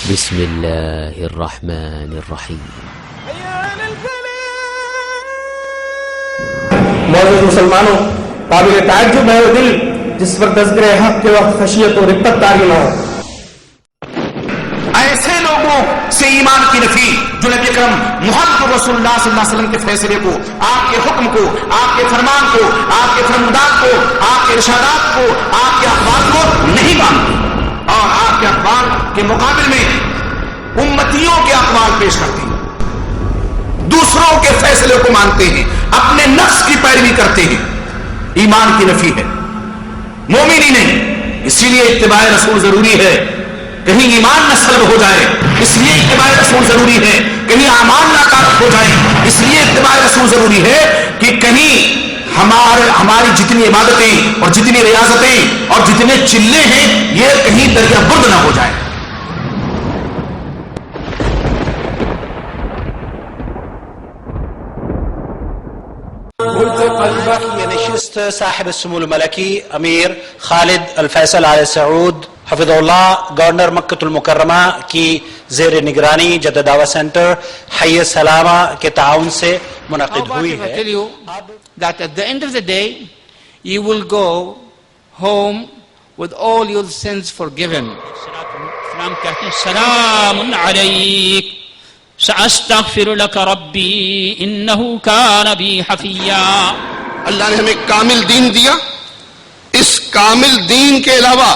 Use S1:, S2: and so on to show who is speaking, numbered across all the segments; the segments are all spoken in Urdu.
S1: بسم اللہ الرحمن الرحیم۔
S2: معزز مسلمانوں، قابل تعجب ہے وہ دل جس پر تذکرہ حق کے وقت خشیت و رقت طاری نہ ہو۔
S3: ایسے لوگوں سے ایمان کی نفی جو نبی اکرم محمد رسول اللہ صلی اللہ علیہ وسلم کے فیصلے کو، آپ کے حکم کو، آپ کے فرمان کو، آپ کے فرمودات کو، آپ کے ارشادات کو، آپ کے اخبار کو نہیں مانتے، اور آپ کے اخبار کے مقابل میں امتیوں کے اقوال پیش کرتے ہیں، دوسروں کے فیصلے کو مانتے ہیں، اپنے نفس کی پیروی کرتے ہیں۔ ایمان کی نفی ہے، مومن ہی نہیں۔ اسی لیے اتباع رسول ضروری ہے، کہیں ایمان نہ سلب ہو جائے، اس لیے اتباع رسول ضروری ہے، کہیں اعمال ناکارہ ہو جائے، اس لیے اتباع رسول ضروری ہے کہ کہیں ہماری جتنی عبادتیں اور جتنی ریاضتیں اور جتنے چلے ہیں یہ کہیں دریا برد نہ ہو جائے۔
S4: یہ نشست صاحب السمو الملکی امیر خالد الفیصل آل سعود حفظ اللہ گورنر مکہ المکرمہ کی زیر نگرانی جدہ دعوی سینٹر حی سلامہ کے تعاون سے منعقد ہوئی ہے۔
S5: I tell you that at the end of the day you will go home with all your sins forgiven.
S6: سلام کہتے ہیں سلام علیک سأستغفر لك ربی انہو کان بی حفیا۔
S7: اللہ نے ہمیں کامل دین دیا، اس کامل دین کے علاوہ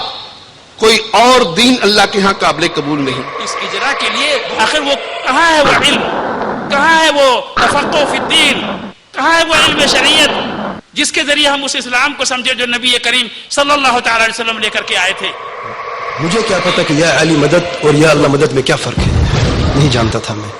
S7: کوئی اور دین اللہ کے ہاں قابل قبول نہیں۔
S6: اس اجرا کے لیے آخر وہ کہاں ہے وہ علم، کہاں ہے وہ تفقہ فی الدین، کہاں ہے وہ علم شریعت جس کے ذریعے ہم اس اسلام کو سمجھے جو نبی کریم صلی اللہ تعالی علیہ وسلم لے کر کے آئے تھے۔
S8: مجھے کیا پتا کہ یا علی مدد اور یا اللہ مدد میں کیا فرق ہے، نہیں جانتا تھا میں۔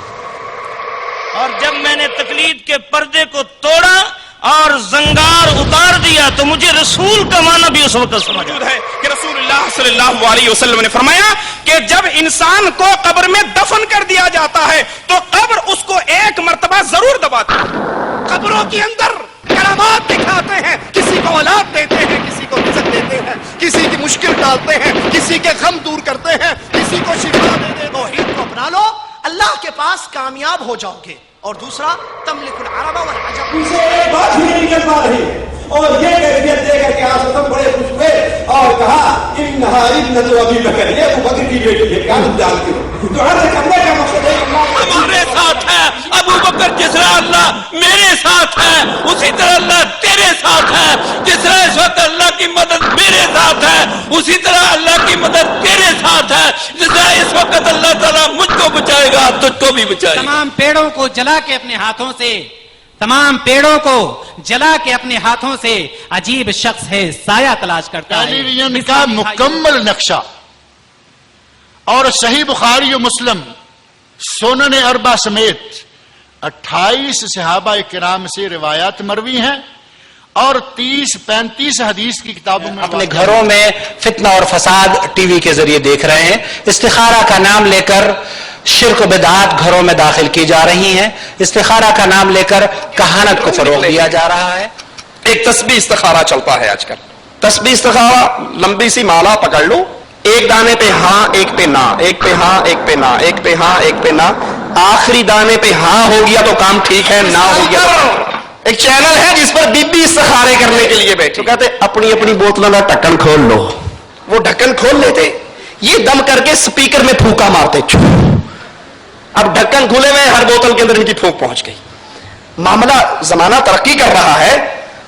S6: اور جب میں نے تقلید کے پردے کو توڑا اور زنگار اتار دیا تو مجھے رسول کا معنی بھی اس وقت سمجھ
S3: ہے کہ رسول اللہ صلی اللہ علیہ وسلم نے فرمایا کہ جب انسان کو قبر میں دفن کر دیا جاتا ہے تو قبر اس کو ایک مرتبہ ضرور دباتی ہے۔ قبروں کے اندر کرامات دکھاتے ہیں، کسی کو اولاد دیتے ہیں، کسی کو رزق دیتے ہیں، کسی کی مشکل ڈالتے ہیں، کسی کے غم دور کرتے ہیں، کسی کو شفا دے دیتے ہیں۔
S9: توحید کو اپنا لو، اللہ کے پاس کامیاب ہو جاؤ گے۔ اور دوسرا تملک العرب والعجم،
S2: ان سے ایک بات بھی نہیں نکل پا رہی اور یہ کیفیت دے کر کے آپ سب بڑے خوش ہوئے اور کہا انہا ابنۃ ابی بکر، یہ ابو بکر کی بیٹی ہے۔ کیا تم جانتے ہو تو عرض کرنے کا مقصد ہے
S6: ہمارے ساتھ ہے ابو بکر، جس طرح اللہ میرے ساتھ ہے اسی طرح اللہ تیرے ساتھ ہے، جس طرح اس وقت اللہ کی مدد میرے ساتھ ہے اسی طرح اللہ کی مدد تیرے ساتھ ہے، جس طرح اس وقت اللہ تعالیٰ مجھ کو بچائے گا تجھ کو بھی بچائے گا۔
S10: تمام پیڑوں کو جلا کے اپنے ہاتھوں سے، تمام پیڑوں کو جلا کے اپنے ہاتھوں سے عجیب شخص ہے سایہ تلاش کرتا ہے۔
S11: ٹیلی ویژن کا مکمل نقشہ اور صحیح بخاری و مسلم سنن اربع سمیت 28 صحابہ کرام سے روایات مروی ہیں اور 30-35 حدیث کی کتابوں میں
S4: اپنے گھروں میں فتنہ اور فساد ٹی وی کے ذریعے دیکھ رہے ہیں، استخارہ کا نام لے کر شرک و بدعات گھروں میں داخل کی جا رہی ہیں، استخارہ کا نام لے کر کہانت کو فروغ دیا جا رہا ہے۔
S3: ایک تسبیح استخارہ چلتا ہے آج کل، تسبیح استخارہ لمبی سی مالا پکڑ لو، ایک دانے پہ ہاں ایک پہ نہ، ایک پہ ہاں ایک پہ نہ، ایک پہ ہاں ایک پہ نہ، آخری دانے پہ ہاں ہو گیا تو کام ٹھیک ہے، نہ ہو گیا تو ایک چینل ہے جس پر بی بی استخارے کرنے کے لیے بیٹھے، کہتے اپنی اپنی بوتلوں کا ڈھکن کھول لو، وہ ڈھکن کھول لیتے، یہ دم کر کے سپیکر میں پھونکا مارتے، اب ڈھکن کھلے ہوئے ہر بوتل کے اندر ان کی پھونک پہنچ گئی۔ معاملہ زمانہ ترقی کر رہا ہے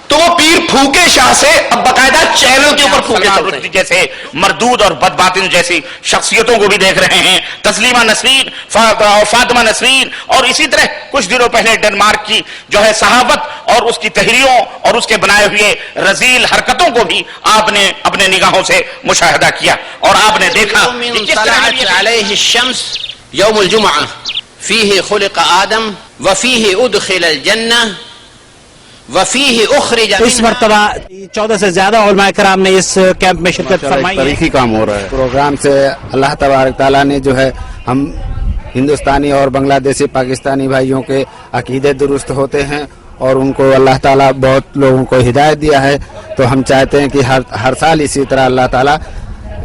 S3: تو وہ پیر پھونکے شاہ سے اب باقاعدہ چینل کے اوپر پھونکے چلتے ہیں، جیسے مردود اور بدباطن جیسی شخصیتوں کو بھی دیکھ رہے ہیں، تسلیمہ نسرین، فاطمہ نسرین، اور اسی طرح کچھ دنوں پہلے ڈنمارک کی جو ہے صحافت اور اس کی تحریروں اور اس کے بنائے ہوئے رذیل حرکتوں کو بھی آپ نے اپنے نگاہوں سے مشاہدہ کیا اور آپ نے دیکھا کہ کس طرح
S10: علیہ الشمس یوم الجمعہ فیہ خلق آدم وفیہ ادخل الجنہ وفیہ اخرج منہا۔
S4: اس مرتبہ 14 سے زیادہ علماء کرام نے اس کیمپ میں شرکت فرمائی ہے۔
S12: تاریخی کام ہو رہا ہے پروگرام سے اللہ تبارک تعالیٰ نے جو ہے ہم ہندوستانی اور بنگلہ دیشی پاکستانی بھائیوں کے عقیدے درست ہوتے ہیں اور ان کو اللہ تعالیٰ بہت لوگوں کو ہدایت دیا ہے، تو ہم چاہتے ہیں کہ ہر سال اسی طرح اللہ تعالیٰ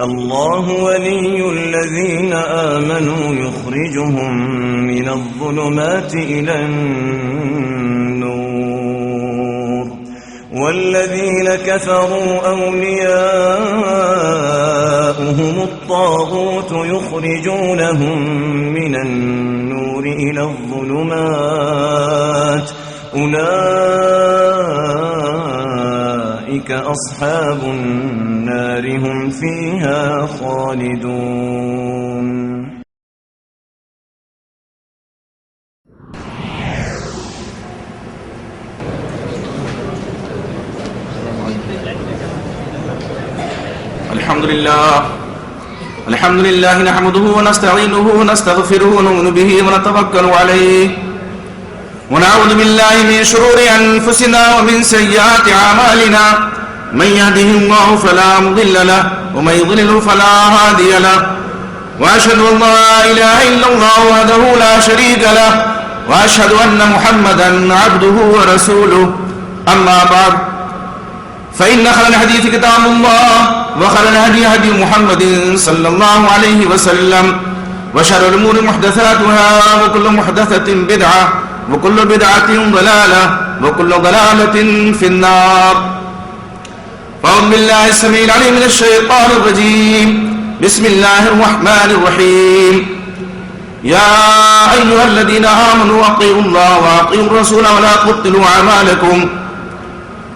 S13: الله ولي الذين آمنوا يخرجهم من الظلمات إلى النور والذين كفروا أولياؤهم الطاغوت يخرجونهم من النور إلى الظلمات أولئك أصحاب النار هم فيها خالدون.
S14: الحمد لله نحمده ونستعينه ونستغفره ونؤمن به ونتوكل عليه ونعوذ بالله من شرور أنفسنا ومن سيئات أعمالنا من يهده الله فلا مضل له ومن يضلل فلا هادي له وأشهد أن لا إله إلا الله وحده لا شريك له وأشهد أن محمدا عبده ورسوله. أما بعد فإن خير الحديث كتاب الله وخير الهدي هدي محمد صلى الله عليه وسلم وشر الأمور محدثاتها وكل محدثة بدعة وكل بدعة ضلالة وكل ضلالة في النار. أعوذ بالله السميع العليم من الشيطان الرجيم. بسم الله الرحمن الرحيم. يا أيها الذين آمنوا أطيعوا الله وأطيعوا الرسول ولا تبطلوا أعمالكم.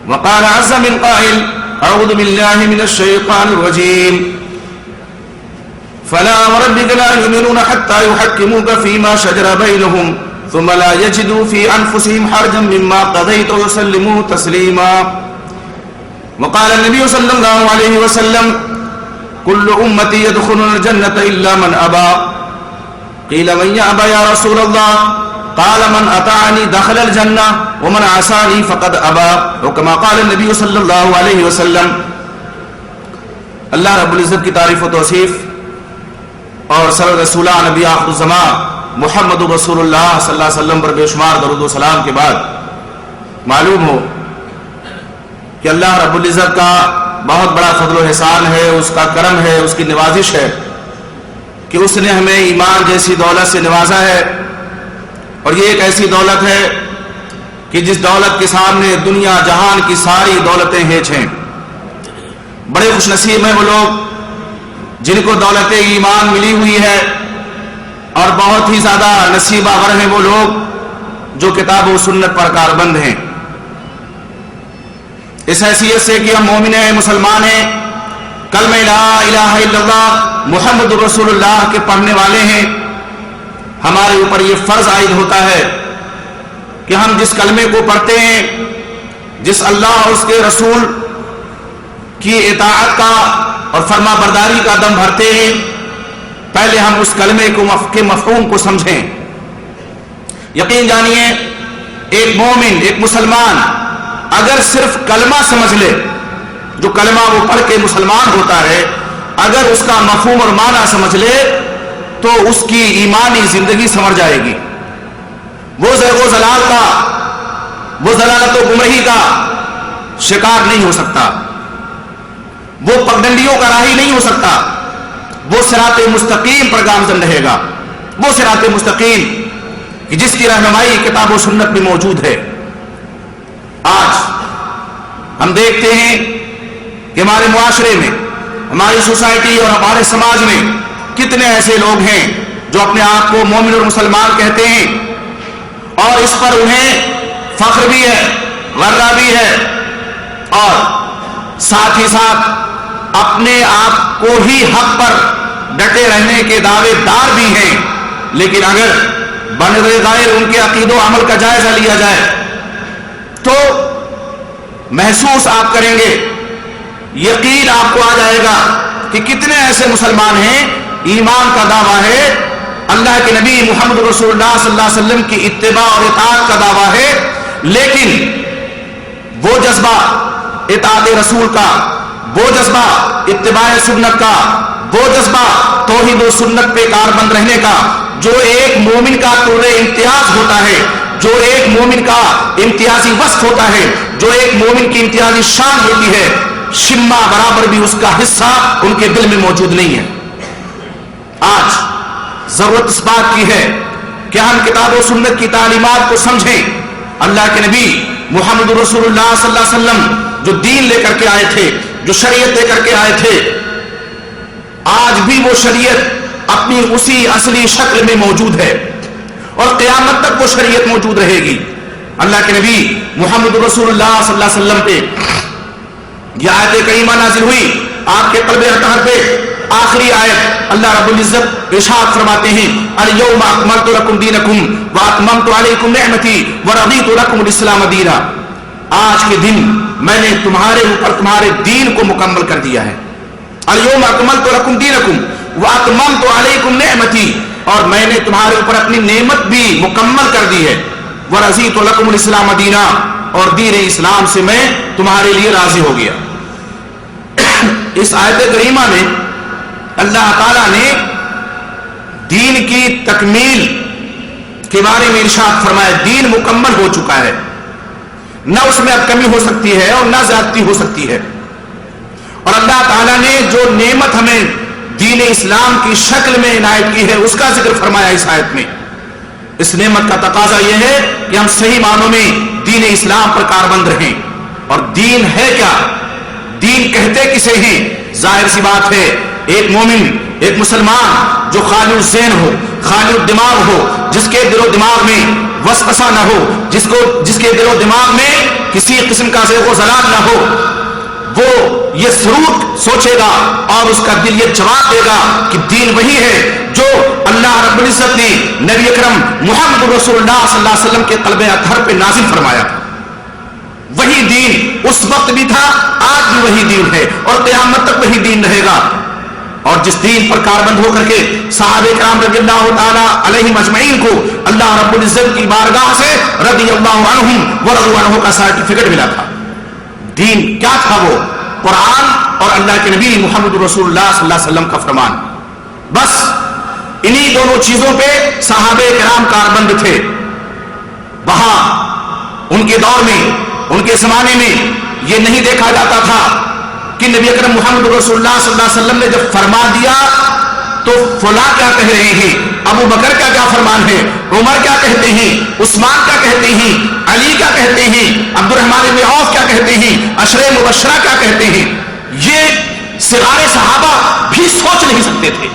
S14: وقال عز من قائل أعوذ بالله من الشيطان الرجيم فلا وربك لا يؤمنون حتى يحكموك فيما شجر بينهم ثم لا يجدوا في أنفسهم حرجا مما قضيت ويسلموا تسليما. وقال النبي صلى الله عليه وسلم كل أمتي يدخلون الجنة إلا من أبى. قيل من يأبى يا رسول الله؟ قال من أطاعني دخل الجنة ومن عصاني فقد أبى. وكما قال النبي صلی اللہ علیہ وسلم. اللہ رب العزت کی تعریف و توصیف اور سر رسولہ نبی آخر الزمان محمد رسول اللہ صلی اللہ علیہ وسلم پر بے شمار درود و سلام کے بعد معلوم ہو کہ اللہ رب العزت کا بہت بڑا فضل و احسان ہے، اس کا کرم ہے، اس کی نوازش ہے کہ اس نے ہمیں ایمان جیسی دولت سے نوازا ہے. اور یہ ایک ایسی دولت ہے کہ جس دولت کے سامنے دنیا جہان کی ساری دولتیں ہیچ ہیں. بڑے خوش نصیب ہیں وہ لوگ جن کو دولت ایمان ملی ہوئی ہے، اور بہت ہی زیادہ نصیبہ ور ہیں وہ لوگ جو کتاب و سنت پر کاربند ہیں. اس حیثیت سے کہ ہم مومن ہیں، مسلمان ہیں، کلمہ لا الہ الا اللہ محمد رسول اللہ کے پڑھنے والے ہیں، ہمارے اوپر یہ فرض عائد ہوتا ہے کہ ہم جس کلمے کو پڑھتے ہیں، جس اللہ اور اس کے رسول کی اطاعت کا اور فرما برداری کا دم بھرتے ہیں، پہلے ہم اس کلمے کے مفہوم کو سمجھیں. یقین جانیے ایک مومن، ایک مسلمان اگر صرف کلمہ سمجھ لے، جو کلمہ وہ پڑھ کے مسلمان ہوتا ہے، اگر اس کا مفہوم اور معنی سمجھ لے تو اس کی ایمانی زندگی سنور جائے گی. وہ زیغ و زلال کا، وہ ضلالت و گمراہی کا شکار نہیں ہو سکتا، وہ پگڈنڈیوں کا راہی نہیں ہو سکتا، وہ صراط مستقیم پر گامزن رہے گا. وہ صراط مستقیم کہ جس کی رہنمائی کتاب و سنت میں موجود ہے. آج ہم دیکھتے ہیں کہ ہمارے معاشرے میں، ہماری سوسائٹی اور ہمارے سماج میں کتنے ایسے لوگ ہیں جو اپنے آپ کو مومن اور مسلمان کہتے ہیں، اور اس پر انہیں فخر بھی ہے، غرہ بھی ہے، اور ساتھ ہی ساتھ اپنے آپ کو ہی حق پر ڈٹے رہنے کے دعوے دار بھی ہیں. لیکن اگر بغیر ان کے عقید و عمل کا جائزہ لیا جائے تو محسوس آپ کریں گے، یقین آپ کو آ جائے گا کہ کتنے ایسے مسلمان ہیں، ایمان کا دعویٰ ہے، اللہ کے نبی محمد رسول اللہ صلی اللہ علیہ وسلم کی اتباع اور اطاعت کا دعویٰ ہے، لیکن وہ جذبہ اطاعت رسول کا، وہ جذبہ اتباع سنت کا، وہ جذبہ توحید و سنت پہ کاربند رہنے کا جو ایک مومن کا طور امتیاز ہوتا ہے، جو ایک مومن کا امتیازی وصف ہوتا ہے، جو ایک مومن کی امتیازی شان ہوتی ہے، شمع برابر بھی اس کا حصہ ان کے دل میں موجود نہیں ہے. آج ضرورت اس بات کی ہے کہ ہم کتاب و سنت کی تعلیمات کو سمجھیں. اللہ کے نبی محمد رسول اللہ صلی اللہ علیہ وسلم جو دین لے کر کے آئے تھے، جو شریعت لے کر کے آئے تھے، آج بھی وہ شریعت اپنی اسی اصلی شکل میں موجود ہے اور قیامت تک وہ شریعت موجود رہے گی. اللہ کے نبی محمد رسول اللہ صلی اللہ علیہ وسلم پہ یہ آیت کریمہ نازل ہوئی، آپ کے قلب اطہر پہ آخری آیت اللہ رب العزت ارشاد فرماتے ہیں الیوم اکملت لکم دینکم واتممت علیکم نعمتی ورضیت لکم الاسلام دینا. آج کے دن میں نے تمہارے اوپر تمہارے دین کو مکمل کر دیا ہے. الیوم اکملت لکم دینکم واتممت علیکم نعمتی، اور میں نے تمہارے اوپر اپنی نعمت بھی مکمل کر دی ہے. ورضیت لکم الاسلام دینا، اور دین اسلام سے میں تمہارے لیے راضی ہو گیا. اس آیت کریمہ میں اللہ تعالیٰ نے دین کی تکمیل کے بارے میں ارشاد فرمایا. دین مکمل ہو چکا ہے، نہ اس میں اب کمی ہو سکتی ہے اور نہ زیادتی ہو سکتی ہے. اور اللہ تعالیٰ نے جو نعمت ہمیں دین اسلام کی شکل میں عنایت کی ہے اس کا ذکر فرمایا اس آیت میں. اس نعمت کا تقاضا یہ ہے کہ ہم صحیح معنوں میں دین اسلام پر کاربند رہیں. اور دین ہے کیا؟ دین کہتے کسے ہیں؟ ظاہر سی بات ہے ایک مومن، ایک مسلمان جو خالی الذہن ہو، خالی الدماغ ہو، جس کے دل و دماغ میں وسوسہ نہ ہو، جس کے دل و دماغ میں کسی قسم کا زیغ و ضلال نہ ہو، وہ یہ ضرور سوچے گا اور اس کا دل یہ جواب دے گا کہ دین وہی ہے جو اللہ رب العزت نے نبی اکرم محمد رسول اللہ صلی اللہ علیہ وسلم کے قلب اطہر پہ نازل فرمایا. وہی دین اس وقت بھی تھا، آج بھی وہی دین ہے اور قیامت تک وہی دین رہے گا. اور جس دین پر کاربند ہو کر کے صحابہ کرام رضی اللہ تعالی علیہم اجمعین کو اللہ رب العزت کی بارگاہ سے رضی اللہ عنہم ورضوا عنہ کا سرٹیفکیٹ ملا تھا. دین کیا تھا؟ وہ قرآن اور اللہ کے نبی محمد رسول اللہ صلی اللہ علیہ وسلم کا فرمان. بس انہی دونوں چیزوں پہ صحابہ کرام کاربند تھے. وہاں ان کے دور میں، ان کے زمانے میں یہ نہیں دیکھا جاتا تھا کہ نبی اکرم محمد رسول اللہ صلی اللہ علیہ وسلم نے جب فرما دیا تو فلاں کیا کہہ رہے ہیں، ابو بکر کا کیا فرمان ہے، عمر کیا کہتے ہیں، عثمان کیا کہتے ہیں، علی کیا کہتے ہیں، عبد الرحمن بن عوف کیا کہتے ہیں، عشرہ مبشرہ کیا کہتے ہیں. یہ صغار صحابہ بھی سوچ نہیں سکتے تھے.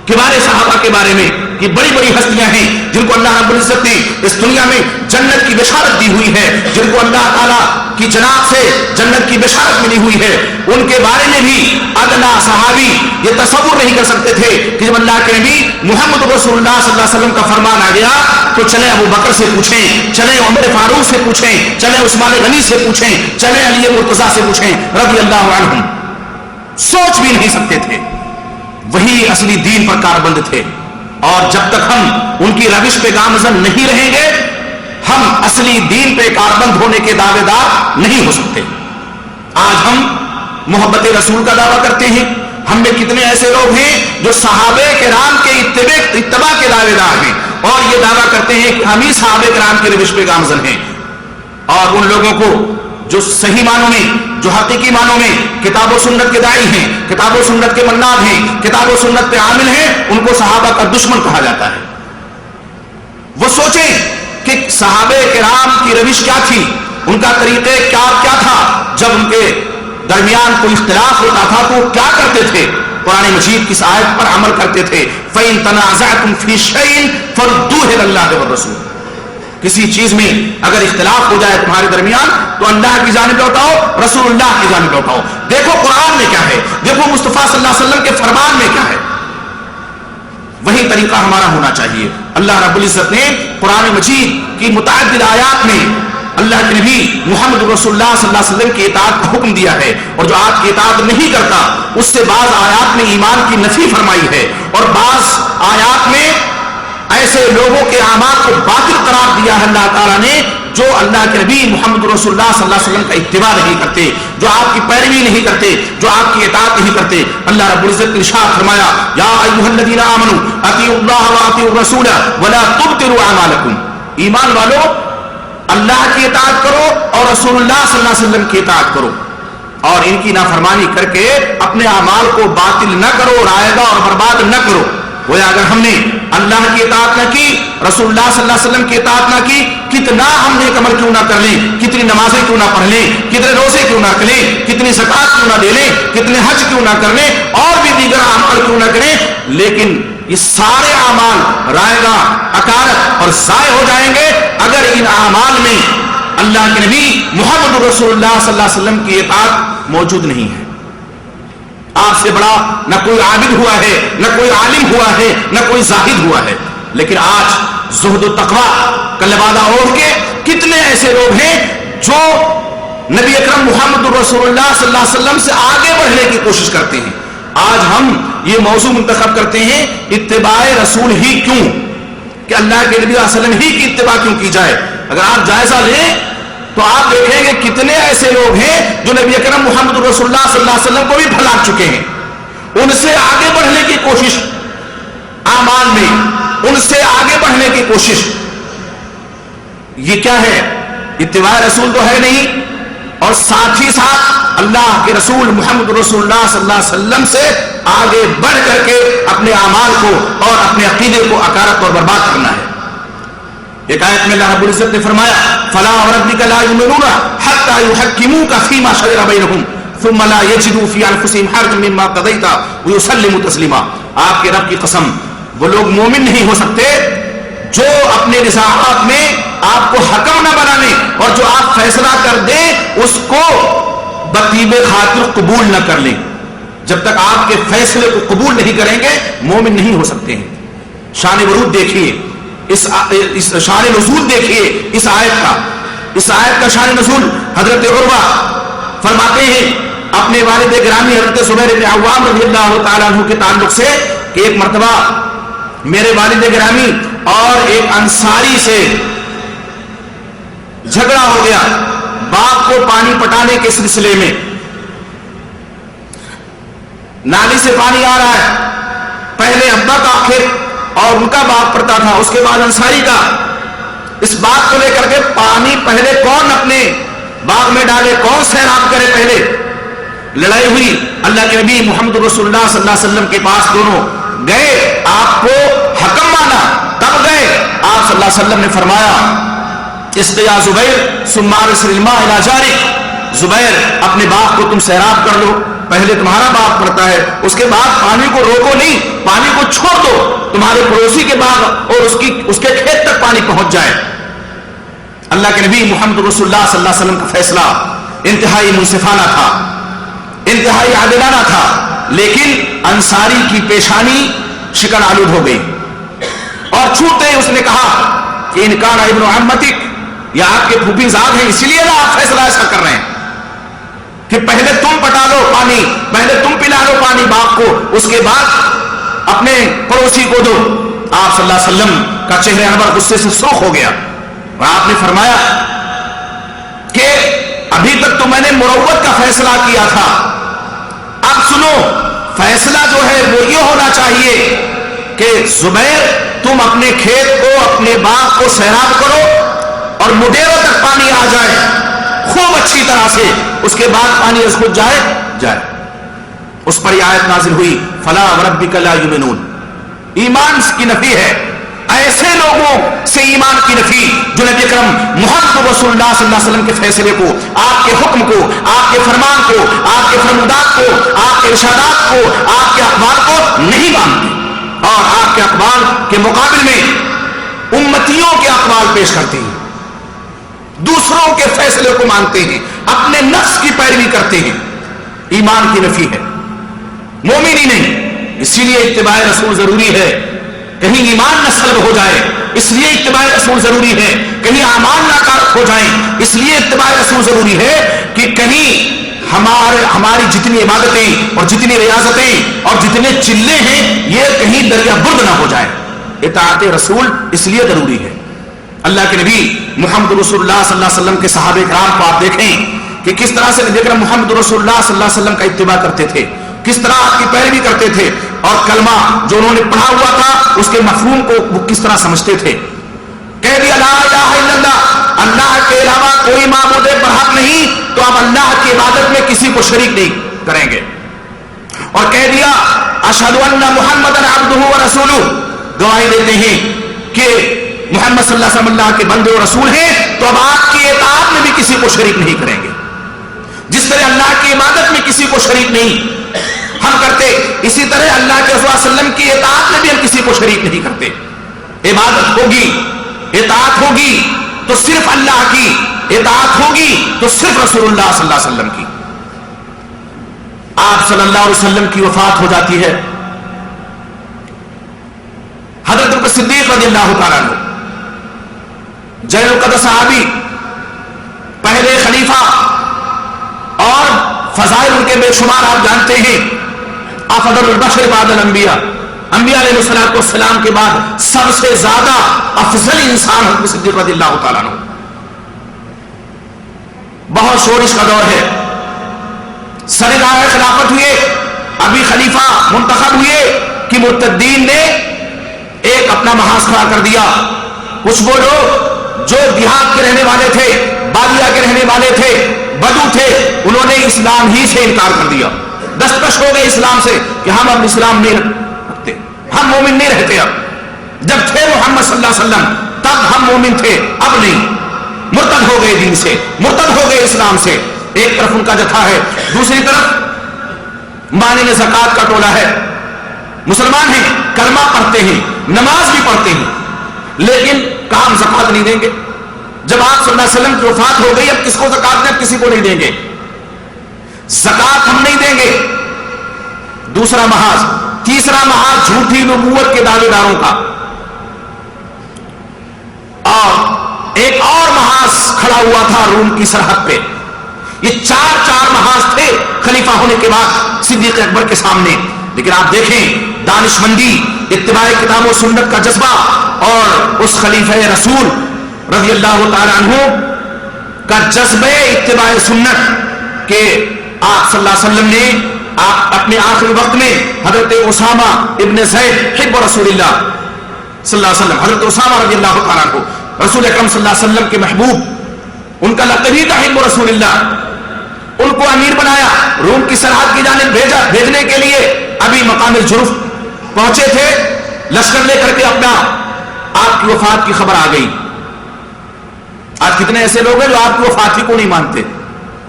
S14: کبار صحابہ کے بارے میں کہ بڑی بڑی ہستیاں ہیں جن کو اللہ رب العزت نے اس دنیا میں جنت کی بشارت دی ہوئی ہے، جن کو اللہ تعالیٰ کی جناب سے جنت کی بشارت ملی ہوئی ہے، ان کے بارے میں بھی ادنا صحابی یہ تصور نہیں کر سکتے تھے کہ جب اللہ کے نبی محمد رسول اللہ صلی اللہ علیہ وسلم کا فرمان آ گیا تو چلے ابو بکر سے پوچھیں، چلے عمر فاروق سے پوچھیں، چلے عثمان غنی سے پوچھیں، چلے علی مرتضیٰ سے پوچھیں رضی اللہ عنہم. سوچ بھی نہیں سکتے تھے. وہی اصلی دین پر کاربند تھے. اور جب تک ہم ان کی روش پہ گامزن نہیں رہیں گے ہم اصلی دین پہ کاربند ہونے کے دعوے دار نہیں ہو سکتے. آج ہم محبت رسول کا دعویٰ کرتے ہیں. ہم میں کتنے ایسے لوگ ہیں جو صحابہ کرام کے اتباع کے دعوے دار ہیں اور یہ دعویٰ کرتے ہیں کہ ہم ہی صحابہ کرام کی روش پہ گامزن ہیں. اور ان لوگوں کو جو صحیح معنوں میں، جو حقیقی معنوں میں کتاب و سنت کے داعی ہیں، کتاب و سنت کے مناد ہیں، کتاب و سنت پہ عامل ہیں، ان کو صحابہ کا دشمن کہا جاتا ہے. وہ سوچیں کہ صحابہ کرام کی روش کیا تھی، ان کا طریقہ کیا تھا. جب ان کے درمیان کوئی اختلاف ہوتا تھا تو وہ کیا کرتے تھے؟ قرآن مجید کی آیت پر عمل کرتے تھے. فَإِن تَنَازَعْتُمْ فِي شَيْءٍ فَرُدُّوهُ إِلَى اللَّهِ وَالرَّسُولِ. کسی چیز میں اگر اختلاف ہو جائے تمہارے درمیان تو اللہ کی جانب لوٹاؤ، رسول اللہ کی جانب لوٹاؤ. دیکھو قرآن میں کیا ہے، دیکھو مصطفیٰ صلی اللہ علیہ وسلم کے فرمان میں کیا ہے. وہی طریقہ ہمارا ہونا چاہیے. اللہ رب العزت نے قرآن مجید کی متعدد آیات میں اللہ کے نبی محمد رسول اللہ صلی اللہ علیہ وسلم کی اطاعت کا حکم دیا ہے. اور جو آپ کی اطاعت نہیں کرتا اس سے بعض آیات میں ایمان کی نفی فرمائی ہے اور بعض آیات میں ایسے لوگوں کے اعمال کو باطل قرار دیا ہے اللہ تعالیٰ نے جو اللہ کے نبی محمد رسول اللہ صلی اللہ علیہ وسلم کا اتباع نہیں کرتے، جو آپ کی پیروی نہیں کرتے، جو آپ کی اطاعت نہیں کرتے. اللہ رب العزت نے ارشاد فرمایا یا ایھا الذین آمنوا اطیعوا اللہ واطیعوا الرسول ولا تبطلوا اعمالکم. ایمان والو اللہ کی اطاعت کرو اور رسول اللہ صلی اللہ علیہ وسلم کی اطاعت کرو اور ان کی نافرمانی کر کے اپنے اعمال کو باطل نہ کرو، رائگاں اور برباد نہ کرو. وہ اگر ہم نے اللہ کی اطاعت نہ کی، رسول اللہ صلی اللہ علیہ وسلم کی اطاعت نہ کی، کتنا ہم نیک عمل کیوں نہ کر لیں، کتنی نمازیں کیوں نہ پڑھ لیں، کتنے روزے کیوں نہ کریں، کتنی زکوٰۃ کیوں نہ دے لیں، کتنے حج کیوں نہ کر لیں اور بھی دیگر اعمال کیوں نہ کریں، لیکن یہ سارے اعمال رائگاں، اکارت اور ضائع ہو جائیں گے اگر ان اعمال میں اللہ کے نبی محمد رسول اللہ صلی اللہ علیہ وسلم کی اطاعت موجود نہیں ہے. آپ سے بڑا نہ کوئی عابد ہوا ہے، نہ کوئی عالم ہوا ہے، نہ کوئی زاہد ہوا ہے. لیکن آج زہد و تقویٰ کا لبادہ اوڑھ کے کتنے ایسے لوگ ہیں جو نبی اکرم محمد رسول اللہ صلی اللہ علیہ وسلم سے آگے بڑھنے کی کوشش کرتے ہیں. آج ہم یہ موضوع منتخب کرتے ہیں اتباع رسول ہی کیوں، کہ اللہ کے نبی صلی اللہ علیہ وسلم ہی کی اتباع کیوں کی جائے. اگر آپ جائزہ لیں تو آپ دیکھیں گے کتنے ایسے لوگ ہیں جو نبی اکرم محمد رسول اللہ صلی اللہ علیہ وسلم کو بھی بھلا چکے ہیں. ان سے آگے بڑھنے کی کوشش اعمال میں، ان سے آگے بڑھنے کی کوشش، یہ کیا ہے؟ اتباع رسول تو ہے نہیں اور ساتھ ہی ساتھ اللہ کے رسول محمد رسول اللہ صلی اللہ علیہ وسلم سے آگے بڑھ کر کے اپنے اعمال کو اور اپنے عقیدے کو اکارت اور برباد کرنا ہے. ایک آیت میں اللہ رب العزت نے فرمایا فلا وربک لا یؤمنون حتی یحکموک فیما شجر بینہم ثم لا یجدوا فی انفسہم حرجا مما قضیت ویسلموا تسلیما. آپ کے رب کی قسم وہ لوگ مومن نہیں ہو سکتے جو اپنے نزاعات میں آپ کو حکم نہ بنانے اور جو آپ فیصلہ کر دیں اس کو بطیب خاطر قبول نہ کر لیں. جب تک آپ کے فیصلے کو قبول نہیں کریں گے مومن نہیں ہو سکتے ہیں. شان ورود دیکھیے, اس شان نزول دیکھیے اس آیت کا شان نزول. حضرت عروہ فرماتے ہیں اپنے والد گرامی حضرت زبیر بن عوام رضی اللہ تعالیٰ عنہ کے تعلق سے کہ ایک مرتبہ میرے والد گرامی اور ایک انصاری سے جھگڑا ہو گیا باغ کو پانی پٹانے کے سلسلے میں. نالی سے پانی آ رہا ہے, پہلے ابا کا کھیت اور ان کا باغ پڑتا تھا, اس کے بعد انصاری کا. اس بات کو لے کر کے پانی پہلے کون اپنے باغ میں ڈالے, کون سیراب کرے, پہلے لڑائی ہوئی. اللہ کے نبی محمد رسول اللہ صلی اللہ علیہ وسلم کے پاس دونوں گئے, آپ کو حکم مانا, تب گئے. آپ صلی اللہ علیہ وسلم نے فرمایا اسقیا زبیر ثم ارسل الماء الی جارک, زبیر اپنے باغ کو تم سیراب کر لو, پہلے تمہارا باغ پڑتا ہے, اس کے بعد پانی کو روکو نہیں, پانی کو چھوڑ دو, تمہارے پڑوسی کے باغ اور اس کے کھیت تک پانی پہنچ جائے. اللہ کے نبی محمد رسول اللہ صلی اللہ علیہ وسلم کا فیصلہ انتہائی منصفانہ تھا, انتہائی عادلانہ تھا, لیکن انصاری کی پیشانی شکن آلود ہو گئی اور چھوٹتے اس نے کہا کہ ان کان ابن عمتک, یا آپ کے پھوپھی زاد ہیں اسی لیے آپ فیصلہ ایسا کر رہے ہیں کہ پہلے تم پٹا لو پانی, پہلے تم پلا لو پانی باغ کو, اس کے بعد اپنے پڑوسی کو دو. آپ صلی اللہ علیہ وسلم کا چہرہ انور غصے سے سرخ ہو گیا اور آپ نے فرمایا کہ ابھی تک تو میں نے مروت کا فیصلہ کیا تھا, اب سنو فیصلہ جو ہے وہ یہ ہونا چاہیے کہ زبیر تم اپنے کھیت کو اپنے باغ کو سیراب کرو اور مڈیروں تک پانی آ جائے خوب اچھی طرح سے, اس کے بعد پانی اس کو جائے. اس پر یہ آیت نازل ہوئی فلا وربک لا یؤمنون, ایمان کی نفی ہے, ایسے لوگوں سے ایمان کی نفی جو نبی اکرم محمد رسول اللہ صلی اللہ علیہ وسلم کے فیصلے کو, آپ کے حکم کو, آپ کے فرمان کو, آپ کے فرمودات کو, آپ کے ارشادات کو, آپ کے اقوال کو نہیں مانتے اور آپ کے اقوال کے مقابل میں امتیوں کے اقوال پیش کرتے ہیں, دوسروں کے فیصلے کو مانتے ہیں, اپنے نفس کی پیروی کرتے ہیں. ایمان کی نفی ہے, مومن ہی نہیں. اسی لیے اتباع رسول ضروری ہے, کہیں ایمان نہ سلب ہو جائے اس لیے اتباع رسول ضروری ہے, کہیں اعمال ناکار ہو جائیں اس لیے اتباع رسول ضروری ہے کہ کہیں ہماری جتنی عبادتیں اور جتنی ریاضتیں اور جتنے چلے ہیں یہ کہیں دریا برد نہ ہو جائے. اطاعت رسول اس لیے ضروری ہے. اللہ کے نبی محمد رسول اللہ صلی اللہ علیہ وسلم کے صحابہ کرام کو آپ دیکھیں کہ کس طرح سے نبی اکرم محمد رسول اللہ صلی اللہ علیہ وسلم کا اتباع کرتے تھے, کس طرح آپ کی پیروی کرتے تھے, اور کلمہ جو انہوں نے پڑھا ہوا تھا اس کے مفہوم کو وہ کس طرح سمجھتے تھے. کہہ دیا لا الہ الا اللہ, اللہ کے علاوہ کوئی معبود برحق نہیں, تو آپ اللہ کی عبادت میں کسی کو شریک نہیں کریں گے. اور کہہ دیا اشہد ان محمدا عبدہ ورسولہ, گواہی دیتے ہیں کہ محمد صلی اللہ علیہ وسلم اللہ کے بندے اور رسول ہیں, تو اب آپ کی اطاعت میں بھی کسی کو شریک نہیں کریں گے. جس طرح اللہ کی عبادت میں کسی کو شریک نہیں ہم کرتے, اسی طرح اللہ کے رسول صلی اللہ علیہ وسلم کی اطاعت میں بھی ہم کسی کو شریک نہیں کرتے. عبادت ہوگی, اطاعت ہوگی تو صرف اللہ کی, اطاعت ہوگی تو صرف رسول اللہ صلی اللہ علیہ وسلم کی. آپ صلی اللہ علیہ وسلم کی وفات ہو جاتی ہے. حضرت بکر صدیق رضی اللہ تعالیٰ عنہ جلیل القدر صحابی, پہلے خلیفہ, اور فضائل ان کے بے شمار آپ جانتے ہیں. افضل البشر بعد الانبیاء, انبیاء علیہ الصلوۃ والسلام کے بعد سب سے زیادہ افضل انسان حضرت صدیق رضی اللہ تعالیٰ عنہ. بہت شورش کا دور ہے, سر راہ خلافت ہوئے, ابھی خلیفہ منتخب ہوئے کہ مرتدین نے ایک اپنا محاذ کھڑا کر دیا. کچھ وہ لوگ جو دیہات کے رہنے والے تھے, بادیا کے رہنے والے تھے, بدو تھے, انہوں نے اسلام ہی سے انکار کر دیا, دستکش ہو گئے اسلام سے کہ ہم اب اسلام نہیں رکھتے, ہم مومن نہیں رہتے. اب جب تھے محمد صلی اللہ علیہ وسلم تب ہم مومن تھے, اب نہیں. مرتد ہو گئے دین سے, مرتد ہو گئے اسلام سے. ایک طرف ان کا جتھا ہے, دوسری طرف مانع زکات کا ٹولہ ہے. مسلمان ہیں, کلمہ پڑھتے ہیں, نماز بھی پڑھتے ہیں, لیکن کام زکات نہیں دیں گے. جب آپ صلی اللہ علیہ وسلم کی وفات ہو گئی, اب کس کو زکات دیں؟ اب کسی کو نہیں دیں گے. زکات ہم نہیں دیں گے. دوسرا محاذ. تیسرا محاذ جھوٹی نبوت کے دعوے داروں کا. اور ایک اور محاذ کھڑا ہوا تھا روم کی سرحد پہ. یہ چار محاذ تھے خلیفہ ہونے کے بعد صدیق اکبر کے سامنے. لیکن آپ دیکھیں دانش مندی, اتباع کتاب و سنت کا جذبہ اور اس خلیفہ رسول رضی اللہ تعالی عنہ کا جذبہ اتباع سنت کہ آپ صلی اللہ علیہ وسلم نے آپ اپنے آخری وقت میں حضرت اسامہ ابن زید حب رسول اللہ صلی اللہ علیہ وسلم, حضرت اسامہ رضی اللہ تعالیٰ عنہ رسول اکرم صلی اللہ علیہ وسلم کے محبوب, ان کا لقب ہی تھا حب رسول اللہ, ان کو امیر بنایا, روم کی سرحد کی جانب بھیجا. بھیجنے کے لیے ابھی مقام الجرف پہنچے تھے, لشکر لے کر کے اپنا آپ کی وفات کی خبر آ گئی. آج کتنے ایسے لوگ ہیں جو آپ کی وفات ہی کو نہیں مانتے,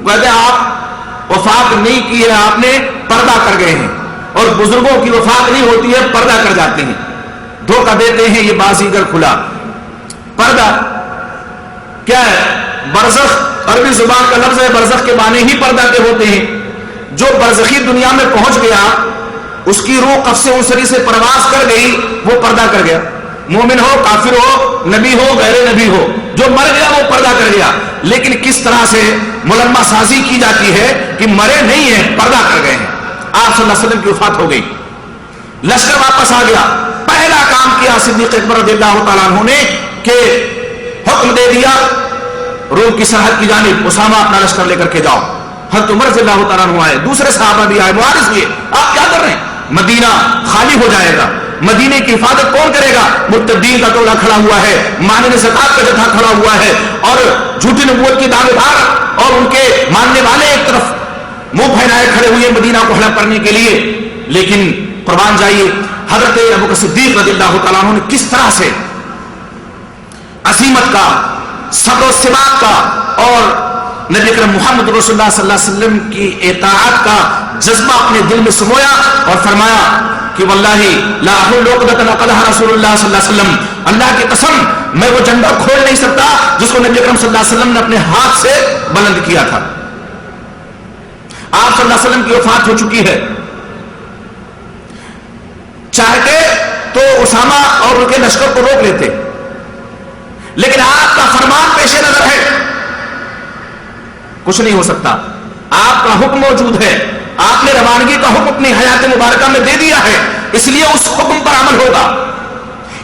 S14: کہتے ہیں آپ وفات نہیں کی ہے, آپ نے پردہ کر گئے ہیں, اور بزرگوں کی وفات نہیں ہوتی ہے, پردہ کر جاتے ہیں. دھوکہ دیتے ہیں, یہ بازیگر کھلا. پردہ کیا ہے؟ برزخ عربی زبان کا لفظ ہے, برزخ کے معنی ہی پردہ کے ہوتے ہیں. جو برزخی دنیا میں پہنچ گیا, اس کی روح قفس انصری سے پرواز کر گئی, وہ پردہ کر گیا. مومن ہو, کافر ہو, نبی ہو, غیر نبی ہو, جو مر گیا وہ پردہ کر گیا. لیکن کس طرح سے ملمہ سازی کی جاتی ہے کہ مرے نہیں ہیں, پردہ کر گئے ہیں. آپ صلی اللہ علیہ وسلم کی وفات ہو گئی, لشکر واپس آ گیا. پہلا کام کیا صدیق اکبر رضی اللہ تعالیٰ عنہ نے کہ حکم دے دیا روم کی سرحد کی جانب اسامہ اپنا لشکر لے کر کے جاؤ. حضرت عمر رضی اللہ تعالیٰ عنہ آئے, دوسرے صحابہ بھی آئے, معارض ہوئے, آپ کیا کر رہے ہیں؟ مدینہ خالی ہو جائے گا, مدینے کی حفاظت کون کرے گا؟ مرتدین کا ٹولہ کھڑا ہوا ہے, ماننے زکات کا جتھا کھڑا ہوا ہے, اور جھوٹی نبوت کی دعوے دار اور ان کے ماننے والے ایک طرف منہ پھیلائے کھڑے ہوئے مدینہ کو حلف کرنے کے لیے. لیکن قربان جائیے حضرت ابوبکر صدیق رضی اللہ تعالیٰ عنہ نے کس طرح سے عزیمت کا, صبر و ثبات کا اور نبی اکرم محمد رسول اللہ صلی اللہ علیہ وسلم کی اطاعت کا جذبہ اپنے دل میں سمویا, اور فرمایا کہ واللہ لا احل عقدۃ عقدها رسول اللہ صلی اللہ علیہ وسلم, اللہ کی قسم میں وہ جھنڈا کھول نہیں سکتا جس کو نبی اکرم صلی اللہ علیہ وسلم نے اپنے ہاتھ سے بلند کیا تھا. آپ صلی اللہ علیہ وسلم کی وفات ہو چکی ہے, چاہتے تو اسامہ اور ان کے لشکر کو روک لیتے, لیکن آپ کا فرمان پیش نظر ہے, کچھ نہیں ہو سکتا. آپ کا حکم موجود ہے, آپ نے روانگی کا حکم اپنی حیات مبارکہ میں دے دیا ہے, اس لیے اس حکم پر عمل ہوگا.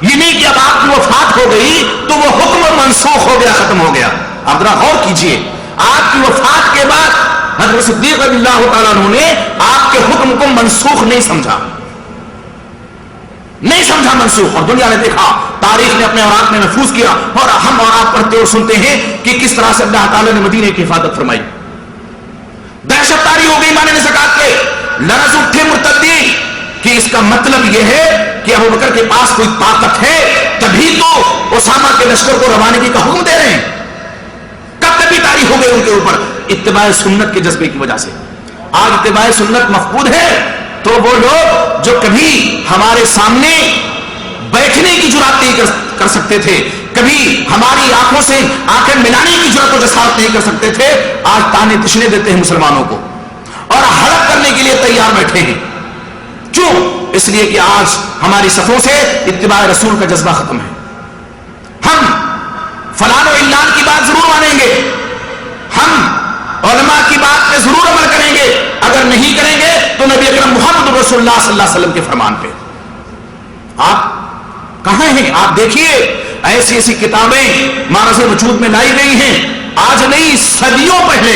S14: یہ نہیں کہ اب آپ کی وفات ہو گئی تو وہ حکم منسوخ ہو گیا, ختم ہو گیا. آپ ذرا غور کیجئے, آپ کی وفات کے بعد حضرت صدیق رضی اللہ تعالیٰ عنہ نے آپ کے حکم کو منسوخ نہیں سمجھا, نہیں سمجھا منسوخ, اور دنیا نے دیکھا, تاریخ نے اپنے اوراق میں محفوظ کیا, اور ہم اور آپ پڑھتے اور سنتے ہیں کہ کس طرح سے اللہ تعالیٰ نے مدینے کی حفاظت فرمائی. دہشت طاری ہو گئی ماننے زکات کے, لرز اٹھے مرتدین کہ اس کا مطلب یہ ہے کہ ابوبکر کے پاس کوئی طاقت ہے تبھی تو اسامہ کے لشکر کو روانگی کا حکم دے رہے ہیں. کب تبھی طاری ہو گئی ان کے اوپر اتباع سنت کے جذبے کی وجہ سے. آج اتباع سنت مفقود ہے تو وہ لوگ جو کبھی ہمارے سامنے بیٹھنے کی جرات نہیں کر سکتے تھے, کبھی ہماری آنکھوں سے آنکھیں ملانے کی جرات و جسارت نہیں کر سکتے تھے, آج تانے تشنے دیتے ہیں مسلمانوں کو اور ہڑپ کرنے کے لیے تیار بیٹھے ہیں. کیوں؟ اس لیے کہ آج ہماری صفوں سے اتباع رسول کا جذبہ ختم ہے. ہم فلان و علان کی بات ضرور مانیں گے, ہم علماء کی بات پہ ضرور عمل کریں گے, اگر نہیں کریں گے تو نبی اکرم محمد رسول اللہ صلی اللہ علیہ وسلم کے فرمان پہ. آپ کہاں ہیں؟ آپ دیکھیے ایسی ایسی کتابیں مانس وجود میں لائی گئی ہیں, آج نہیں صدیوں پہلے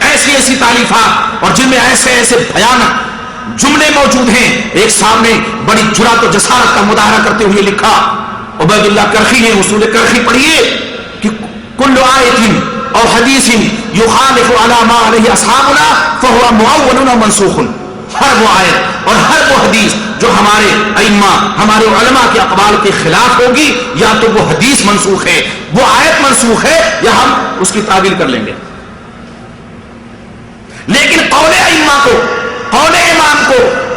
S14: ایسی ایسی تالیفات, اور جن میں ایسے ایسے بھیانک جملے موجود ہیں. ایک صاحب نے بڑی جرات و جسارت کا مظاہرہ کرتے ہوئے لکھا, عبید اللہ کرخی نے اصول کرخی پڑھیے, کہ کل آیت اور حدیث یخالف علی ما علیہ اصحابنا فهو معول منسوخ. ہر وہ آیت اور ہر وہ حدیث جو ہمارے ائمہ ہمارے علماء کے اقوال کے خلاف ہوگی, یا تو وہ حدیث منسوخ ہے, وہ آیت منسوخ ہے, یا ہم اس کی تعویل کر لیں گے. لیکن قول ائمہ کو, قول امام کو,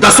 S14: 10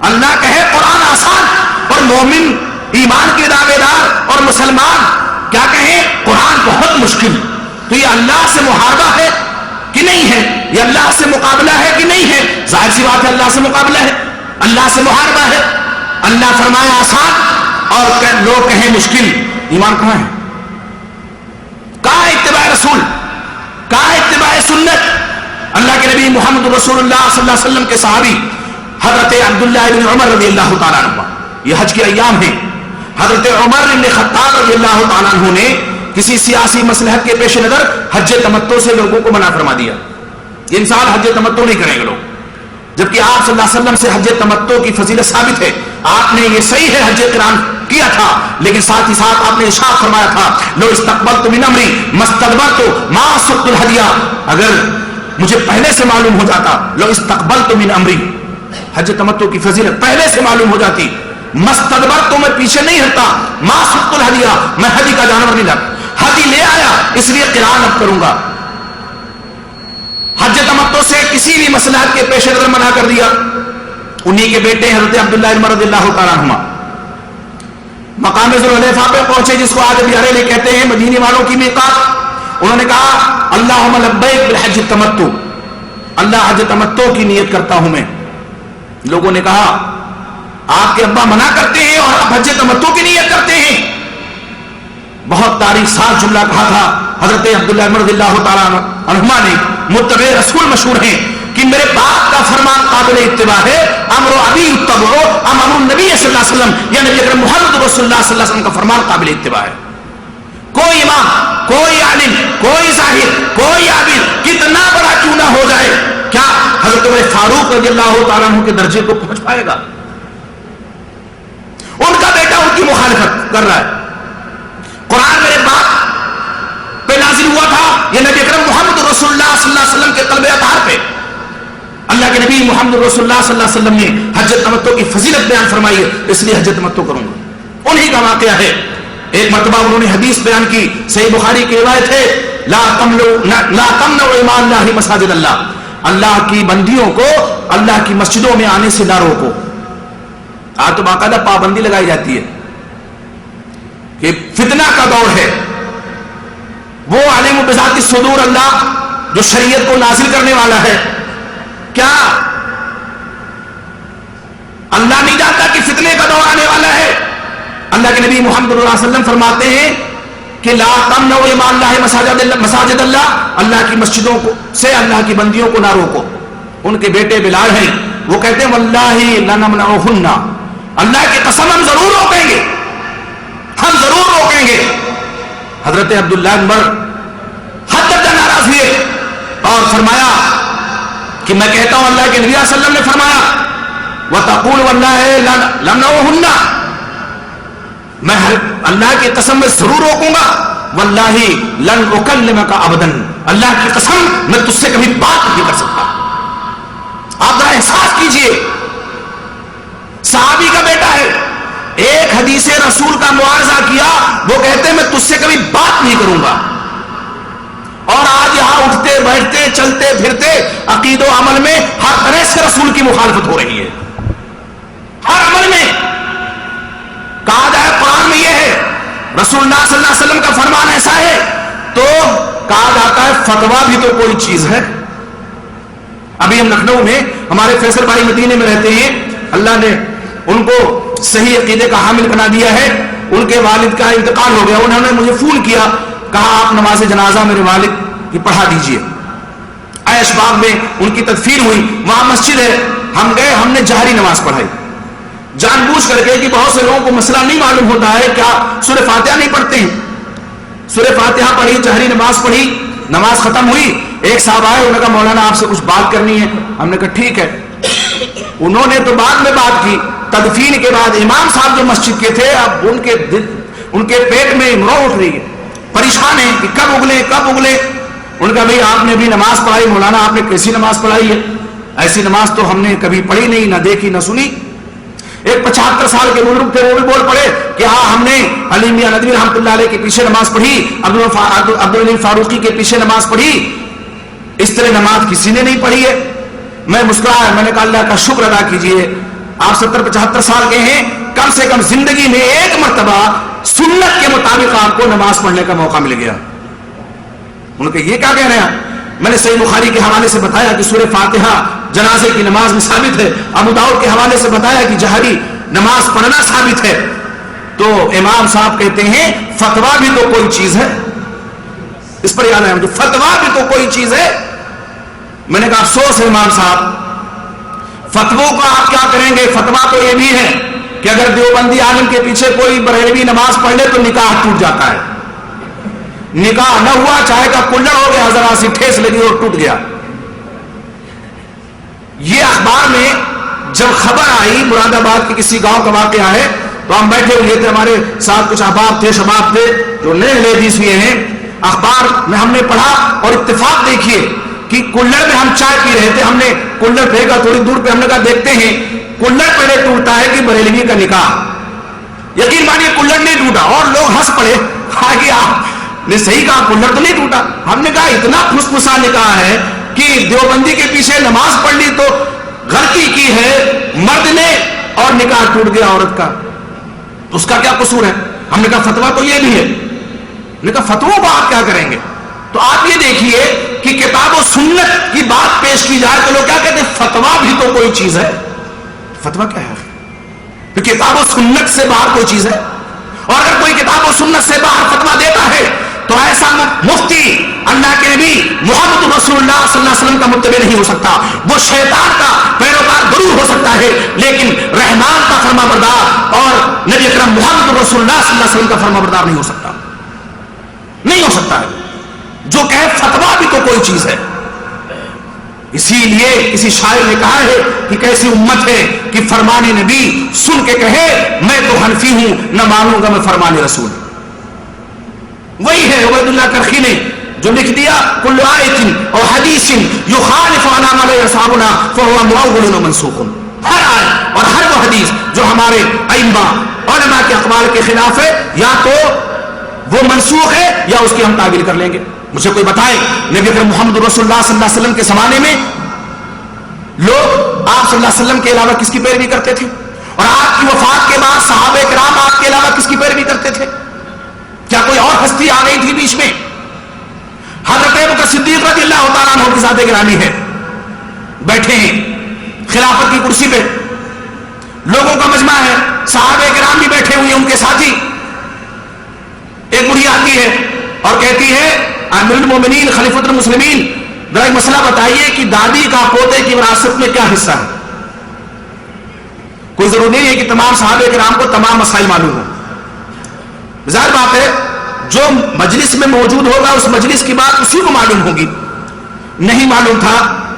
S14: اللہ کہے قرآن آسان اور مومن ایمان کے دعوے دار اور مسلمان کیا کہیں قرآن بہت مشکل، تو یہ اللہ سے محاربہ ہے کہ نہیں ہے؟ یہ اللہ سے مقابلہ ہے کہ نہیں ہے؟ ظاہر سی بات ہے اللہ سے مقابلہ ہے، اللہ سے محاربہ ہے۔ اللہ فرمایا آسان اور لوگ کہیں مشکل، ایمان کہاں ہے؟ کہاں اتباع رسول؟ کہاں اتباع سنت؟ اللہ کے نبی محمد رسول اللہ صلی اللہ علیہ وسلم کے صحابی حضرت عبداللہ بن عمر رضی اللہ تعالیٰ عنہ، یہ حج کے ایام ہیں، حضرت عمر بن خطاب رضی اللہ تعالیٰ عنہ نے کسی سیاسی مصلحت کے پیش نظر حج تمتع سے لوگوں کو منع فرما دیا، ان سال حج تمتع نہیں کریں گے لوگ، جبکہ آپ صلی اللہ علیہ وسلم سے حج تمتع کی فضیلت ثابت ہے، آپ نے یہ صحیح ہے حج قران کیا تھا، لیکن ساتھ ہی ساتھ آپ نے ارشاد فرمایا تھا لو استقبلت من امری ما استدبرت ما سقت الهدی، اگر مجھے پہلے سے معلوم ہو جاتا، لو استقبلت من امری، حج تمتع کی فضیلت پہلے سے معلوم ہو جاتی، مستدبر تو میں پیچھے نہیں ہٹتا، ما سقت الهدی، میں ہدی کا جانور نہیں لاتا، ہدی لے آیا اس لیے قران اب کروں گا۔ حج تمتع سے کسی بھی مصلحت کے پیش نظر منع کر دیا۔ انہی کے بیٹے حضرت عبداللہ بن عمر رضی اللہ تعالیٰ عنہ مقام ذوالحلیفہ پہ پہنچے، جس کو آج ابھی عرے کہتے ہیں، مدینے والوں کی میقات۔ انہوں نے کہا اللہم لبیک بالحج تمتع، اللہ حج تمتع کی نیت کرتا ہوں میں۔ لوگوں نے کہا آپ کے ابا منع کرتے ہیں اور آپ حج تمتع کی نیت کرتے ہیں۔ بہت تاریخ سال جملہ کہا تھا حضرت عبداللہ بن عمر رضی اللہ تعالیٰ عنہما نے، متبع رسول مشہور ہیں کہ میرے باپ کا فرمان قابل اتباع ہے، امر ابی اتبعو ام امر النبی صلی اللہ علیہ وسلم، یا نبی اکرم محمد رسول اللہ صلی اللہ علیہ وسلم کا فرمان قابل اتباع ہے۔ کوئی امام، کوئی عالم، کوئی ظاہر، کوئی عابد کتنا بڑا کیوں نہ ہو جائے، کیا حضرت عمر فاروق رضی اللہ تعالیٰ عنہ کے درجے کو پہنچ پائے گا؟ ان کا بیٹا ان کی مخالفت کر رہا ہے۔ قرآن میرے باپ پہ نازل ہوا تھا، یہ نبی اکرم محمد رسول اللہ صلی اللہ علیہ وسلم کے قلب اطہار پہ، اللہ کے نبی محمد رسول اللہ صلی اللہ علیہ وسلم نے حج تمتع کی فضیلت بیان فرمائی ہے، اس لیے حج تمتع کروں گا۔ انہی کا واقعہ ہے، ایک مرتبہ انہوں نے حدیث بیان کی، صحیح بخاری کی روایت ہے، لا تمنعوا اماء اللہ مساجد اللہ، اللہ کی بندیوں کو اللہ کی مسجدوں میں آنے سے نہ روکو۔ آج تو باقاعدہ پابندی لگائی جاتی ہے کہ فتنہ کا دور ہے، وہ عالم بذات الصدور اللہ جو شریعت کو نازل کرنے والا ہے، کیا اللہ نہیں جانتا کہ فتنے کا دور آنے والا ہے؟ اللہ کے نبی محمد صلی اللہ علیہ وسلم فرماتے ہیں کہ لا تمنعوا اماء اللہ مساجد اللہ، اللہ کی مسجدوں کو سے اللہ کی بندیوں کو نہ روکو۔ ان کے بیٹے بلال ہیں، وہ کہتے ہیں واللہ لنمنعہن، اللہ کی قسم ہم ضرور روکیں گے، ہم ضرور روکیں گے۔ حضرت عبداللہ بن عمر حد تک ناراض ہوئے اور فرمایا کہ میں کہتا ہوں اللہ کے نبی صلی اللہ علیہ وسلم نے فرمایا وَتَقُولُ وَاللَّهِ لَمْنَعُهُنَّ، میں اللہ کی قسم میں ضرور روکوں گا، وَاللَّهِ لَنْ أُكَلِّمَكَ أَبَدًا، اللہ کی قسم میں تجھ سے کبھی بات نہیں کر سکتا۔ آپ ذرا احساس کیجئے، صحابی کا بیٹا ہے، ایک حدیث رسول کا معارضہ کیا، وہ کہتے ہیں میں تجھ سے کبھی بات نہیں کروں گا۔ اور آج یہاں اٹھتے بیٹھتے چلتے پھرتے عقید و عمل میں ہر طرح سے رسول کی مخالفت ہو رہی ہے، ہر عمل میں۔ کہا جائے قرآن میں یہ ہے، رسول اللہ صلی اللہ علیہ وسلم کا فرمان ایسا ہے، تو کہا جاتا ہے فتویٰ بھی تو کوئی چیز ہے۔ ابھی ہم لکھنؤ میں ہمارے فیصل بھائی مدینے میں رہتے ہیں، اللہ نے ان کو صحیح عقیدے کا حامل بنا دیا ہے، ان کے والد کا انتقال ہو گیا، انہوں نے مجھے فون کیا، کہا آپ نماز جنازہ میرے والد کی پڑھا دیجئے۔ عیش باغ میں ان کی تدفین ہوئی، وہاں مسجد ہے، ہم گئے، ہم نے جہری نماز پڑھائی، جان بوجھ کر کے کہ بہت سے لوگوں کو مسئلہ نہیں معلوم ہوتا ہے، کیا سورہ فاتحہ نہیں پڑھتے ہیں، سورہ فاتحہ پڑھی، جہری نماز پڑھی، نماز ختم ہوئی، ایک صاحب آئے، انہوں نے کہا مولانا آپ سے کچھ بات کرنی ہے، ہم نے کہا ٹھیک ہے۔ انہوں نے تو بعد میں بات کی، تدفین کے بعد امام صاحب جو مسجد کے تھے، اب ان کے پیٹ میں امرو اٹھ رہی ہے، پریشان ہیں کہ کب اگلے کب اگلے۔ ان کا بھئی آپ نے بھی نماز پڑھائی، مولانا آپ نے کیسی نماز پڑھائی ہے؟ ایسی نماز تو ہم نے کبھی پڑھی نہیں، نہ دیکھی نہ سنی۔ ایک 75 سال کے بزرگ تھے، وہ بھی بول پڑے کہ ہاں ہم نے علی میاں ندوی رحمۃ اللہ علیہ کے پیچھے نماز پڑھی، عبدالعلی فاروقی کے پیچھے نماز پڑھی، اس طرح نماز کسی نے نہیں پڑھی ہے۔ میں مسکرایا، میں نے کہا اللہ کا شکر ادا کیجئے، آپ 70-75 سال کے ہیں, کم سے کم زندگی میں ایک مرتبہ سنت کے مطابق آپ کو نماز پڑھنے کا موقع مل گیا. ان کے یہ کیا کہہ رہے ہیں؟ میں نے صحیح بخاری کے حوالے سے بتایا کہ سورہ فاتحہ جنازے کی نماز میں ثابت ہے, ابو داؤد کے حوالے سے بتایا کہ جہری نماز پڑھنا ثابت ہے. تو امام صاحب کہتے ہیں فتوا بھی تو کوئی چیز ہے. اس پر یاد ہے مجھے, فتوا بھی تو کوئی چیز ہے. میں نے کہا افسوس ہے امام صاحب, فتووں کا آپ کیا کریں گے؟ فتوا تو یہ بھی ہے کہ اگر دیوبندی عالم کے پیچھے کوئی بریلوی نماز پڑھ لے تو نکاح ٹوٹ جاتا ہے. نکاح نہ ہوا, چاہے کا کلڑ ہو گیا, ذرا سی ٹھیس لگی اور ٹوٹ گیا. یہ اخبار میں جب خبر آئی, مراد آباد کے کسی گاؤں کا واقعہ ہے, تو ہم بیٹھے ہوئے تھے, ہمارے ساتھ کچھ احباب تھے, شباب تھے جو نئے لیڈیز ہوئے ہیں. اخبار میں ہم نے پڑھا اور اتفاق دیکھیے کہ کلڑ میں ہم چائے پی رہے تھے, ہم نے کلڑ پھینکا تھوڑی دور پہ, ہم نے کہا دیکھتے ہیں کلڑ پہلے ٹوٹتا ہے کہ بریلوی کا نکاح. یقین مانیے کلڑ نہیں ٹوٹا, اور لوگ ہنس پڑے, کہا کہ آپ نے صحیح کہا, کلڑ تو نہیں ٹوٹا. ہم نے کہا اتنا پھسپھسا نکاح ہے کہ دیوبندی کے پیچھے نماز پڑھ لی تو غلطی کی ہے مرد نے, اور نکاح ٹوٹ گیا عورت کا, تو اس کا کیا قصور ہے؟ ہم نے کہا فتوا تو یہ بھی ہے. ہم نے کہا فتووں کو آپ کیا کریں گے؟ تو آپ یہ دیکھیے کہ کتاب و سنت کی بات پیش کی جائے تو لوگ کیا کہتے ہیں فتوا بھی تو کوئی چیز ہے. فتوا کیا ہے؟ تو کتاب و سنت سے باہر کوئی چیز ہے. اور اگر کوئی کتاب و سنت سے باہر فتوا دیتا ہے تو ایسا مفتی اللہ کے نبی محمد رسول اللہ صلی اللہ علیہ وسلم کا متبع نہیں ہو سکتا. وہ شیطان کا پیروکار ضرور ہو سکتا ہے, لیکن رحمان کا فرما بردار اور نبی اکرم محمد رسول اللہ صلی اللہ علیہ وسلم کا فرما بردار نہیں ہو سکتا. نہیں ہو سکتا ہے. جو کہے فتوا بھی تو کوئی چیز ہے. اسی لیے کسی شاعر نے کہا ہے کہ کیسی امت ہے کہ فرمان نبی سن کے کہے میں تو حنفی ہوں, نہ مانوں گا میں فرمان رسول. وہی ہے عبید اللہ کرخی نے جو لکھ دیا کل آیت اور حدیث یخالف علی ما اصحابنا فهو مؤول و منسوخ. ہر آیت اور ہر وہ حدیث جو ہمارے ائمہ علماء کے اقوال کے خلاف ہے, یا تو وہ منسوخ ہے یا اس کی ہم تعبیر کر لیں گے. مجھے کوئی بتائے نبی اکرم محمد رسول اللہ صلی اللہ علیہ وسلم کے زمانے میں لوگ آپ صلی اللہ علیہ وسلم کے علاوہ کس کی پیروی کرتے تھے؟ اور آپ کی وفات کے بعد صحابہ کرام آپ کے علاوہ کس کی پیروی کرتے تھے؟ کیا کوئی اور ہستی آ گئی تھی بیچ میں؟ حضرت ابوبکر صدیق رضی اللہ تعالیٰ عنہ کی ذات گرامی ہے, بیٹھے ہیں خلافت کی کرسی پہ, لوگوں کا مجمع ہے, صحابہ کرام بھی بیٹھے ہوئے ہیں, ان کے ساتھی. ایک بڑھی آتی ہے اور کہتی ہے امیر المومنین خلیفۃ المسلمین ذرا ایک مسئلہ بتائیے کہ دادی کا پوتے کی وراثت میں کیا حصہ ہے. کوئی ضروری نہیں ہے کہ تمام صحابہ کرام کو تمام مسائل معلوم ہو. ظاہر بات ہے جو مجلس میں موجود ہوگا اس مجلس کی بات اسی کو معلوم ہوگی. نہیں معلوم تھا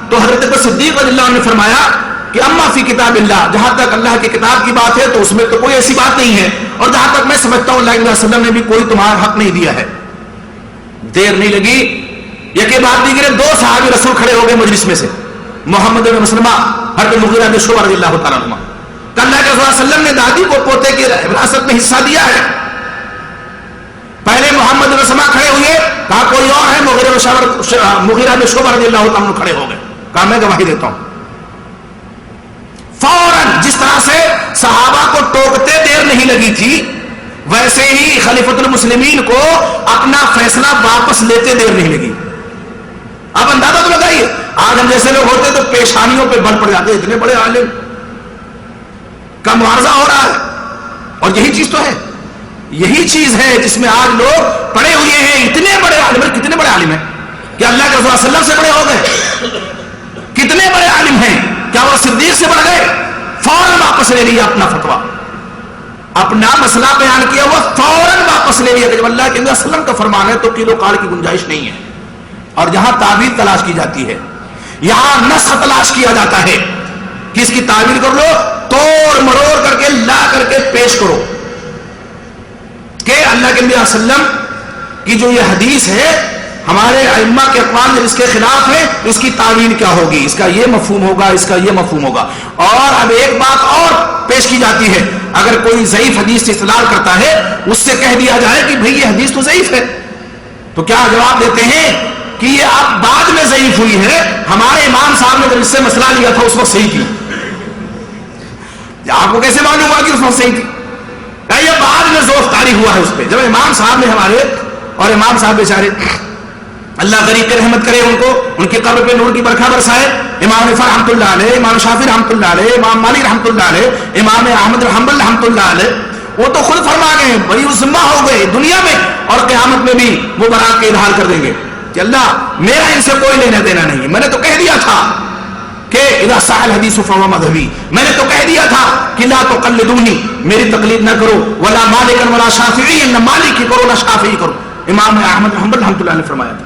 S14: تو حضرت صدیق رضی اللہ عنہ نے فرمایا کہ اما فی کتاب اللہ, جہاں تک اللہ کی کتاب کی بات ہے تو اس میں تو کوئی ایسی بات نہیں ہے, اور جہاں تک میں سمجھتا ہوں اللہ علیہ وسلم نے بھی کوئی تمہارا حق نہیں دیا ہے. دیر نہیں لگی, یکی بات دیگر دو صحابی رسول کھڑے ہو گئے مجلس میں سے, محمد بن مسلمہ حضرت مغیرہ بن شعبہ رضی اللہ تعالیٰ عنہ. اللہ کے رسول صلی اللہ علیہ وسلم نے دادی کو پوتے کی وراثت میں حصہ دیا ہے. پہلے محمد بن مسلمہ کھڑے ہوئے, کہا کوئی اور ہے؟ مغیرہ بن شعبہ رضی اللہ تعالیٰ عنہ کھڑے ہو گئے, کہا میں گواہی دیتا ہوں. فوراً جس طرح سے صحابہ کو ٹوکتے دیر نہیں لگی تھی, ویسے ہی خلیفۃ المسلمین کو اپنا فیصلہ واپس لیتے دیر نہیں لگی. آپ اندازہ تو لگائیے, آج ہم جیسے لوگ ہوتے تو پیشانیوں پہ بل پڑ جاتے, اتنے بڑے عالم کا معارضہ ہو رہا ہے. اور یہی چیز تو ہے, یہی چیز ہے جس میں آج لوگ پڑے ہوئے ہیں. اتنے بڑے عالم, کتنے بڑے عالم ہیں کہ اللہ کے رسول صلی اللہ علیہ وسلم سے بڑے ہو گئے. کتنے بڑے عالم ہیں, کیا وہ صدیق سے بڑھ گئے؟ فوراً واپس لے لیا اپنا فتوا, اپنا مسئلہ بیان کیا, وہ فوراً واپس لے لیا. جب اللہ کے نبی صلی اللہ علیہ وسلم کا فرمان ہے تو کیلو کال کی گنجائش نہیں ہے. اور جہاں تعبیر تلاش کی جاتی ہے, یہاں نسخ تلاش کیا جاتا ہے کہ اس کی تعبیر کر لو, توڑ مروڑ کر کے لا کر کے پیش کرو کہ اللہ کے نبی صلی اللہ علیہ وسلم کی جو یہ حدیث ہے ہمارے ائمہ کے اقوال جب اس کے خلاف ہے اس کی تعویل کیا ہوگی, اس کا یہ مفہوم ہوگا, اس کا یہ مفہوم ہوگا. اور اب ایک بات اور پیش کی جاتی ہے, اگر کوئی ضعیف حدیث سے استدلال کرتا ہے اس سے کہہ دیا جائے کہ بھئی یہ حدیث تو ضعیف ہے, تو کیا جواب دیتے ہیں کہ یہ اب بعد میں ضعیف ہوئی ہے, ہمارے امام صاحب نے جب اس سے مسئلہ لیا تھا اس وقت صحیح کی. آپ کو کیسے معلوم ہوا کہ اس وقت صحیح تھی؟ یہ بعد میں ذوق طاری ہوا ہے اس پہ. جب امام صاحب نے ہمارے، اور امام صاحب بیچارے اللہ غریب کے رحمت کرے ان کو، ان کی قبر پہ نور کی برکھا برسائے، امام حنیفہ رحمۃ اللہ علیہ، امام شافعی رحمۃ اللہ علیہ، امام مالک رحمۃ اللہ علیہ، امام احمد بن حنبل رحمۃ اللہ علیہ، وہ تو خود فرما گئے بڑی ذمہ ہو گئے دنیا میں اور قیامت میں بھی وہ برات کا اظہار کر دیں گے کہ اللہ میرا ان سے کوئی لینا دینا نہیں. میں نے تو کہہ دیا تھا کہ اذا صح الحدیث فهو مذهبی، میں نے تو کہہ دیا تھا کہ لا تقلدونی، میری تقلید نہ کرو، ولا مالکا ولا شافعی، نہ مالک کی کرو نہ شافعی کرو. امام احمد بن حنبل رحمۃ اللہ نے فرمایا تھا.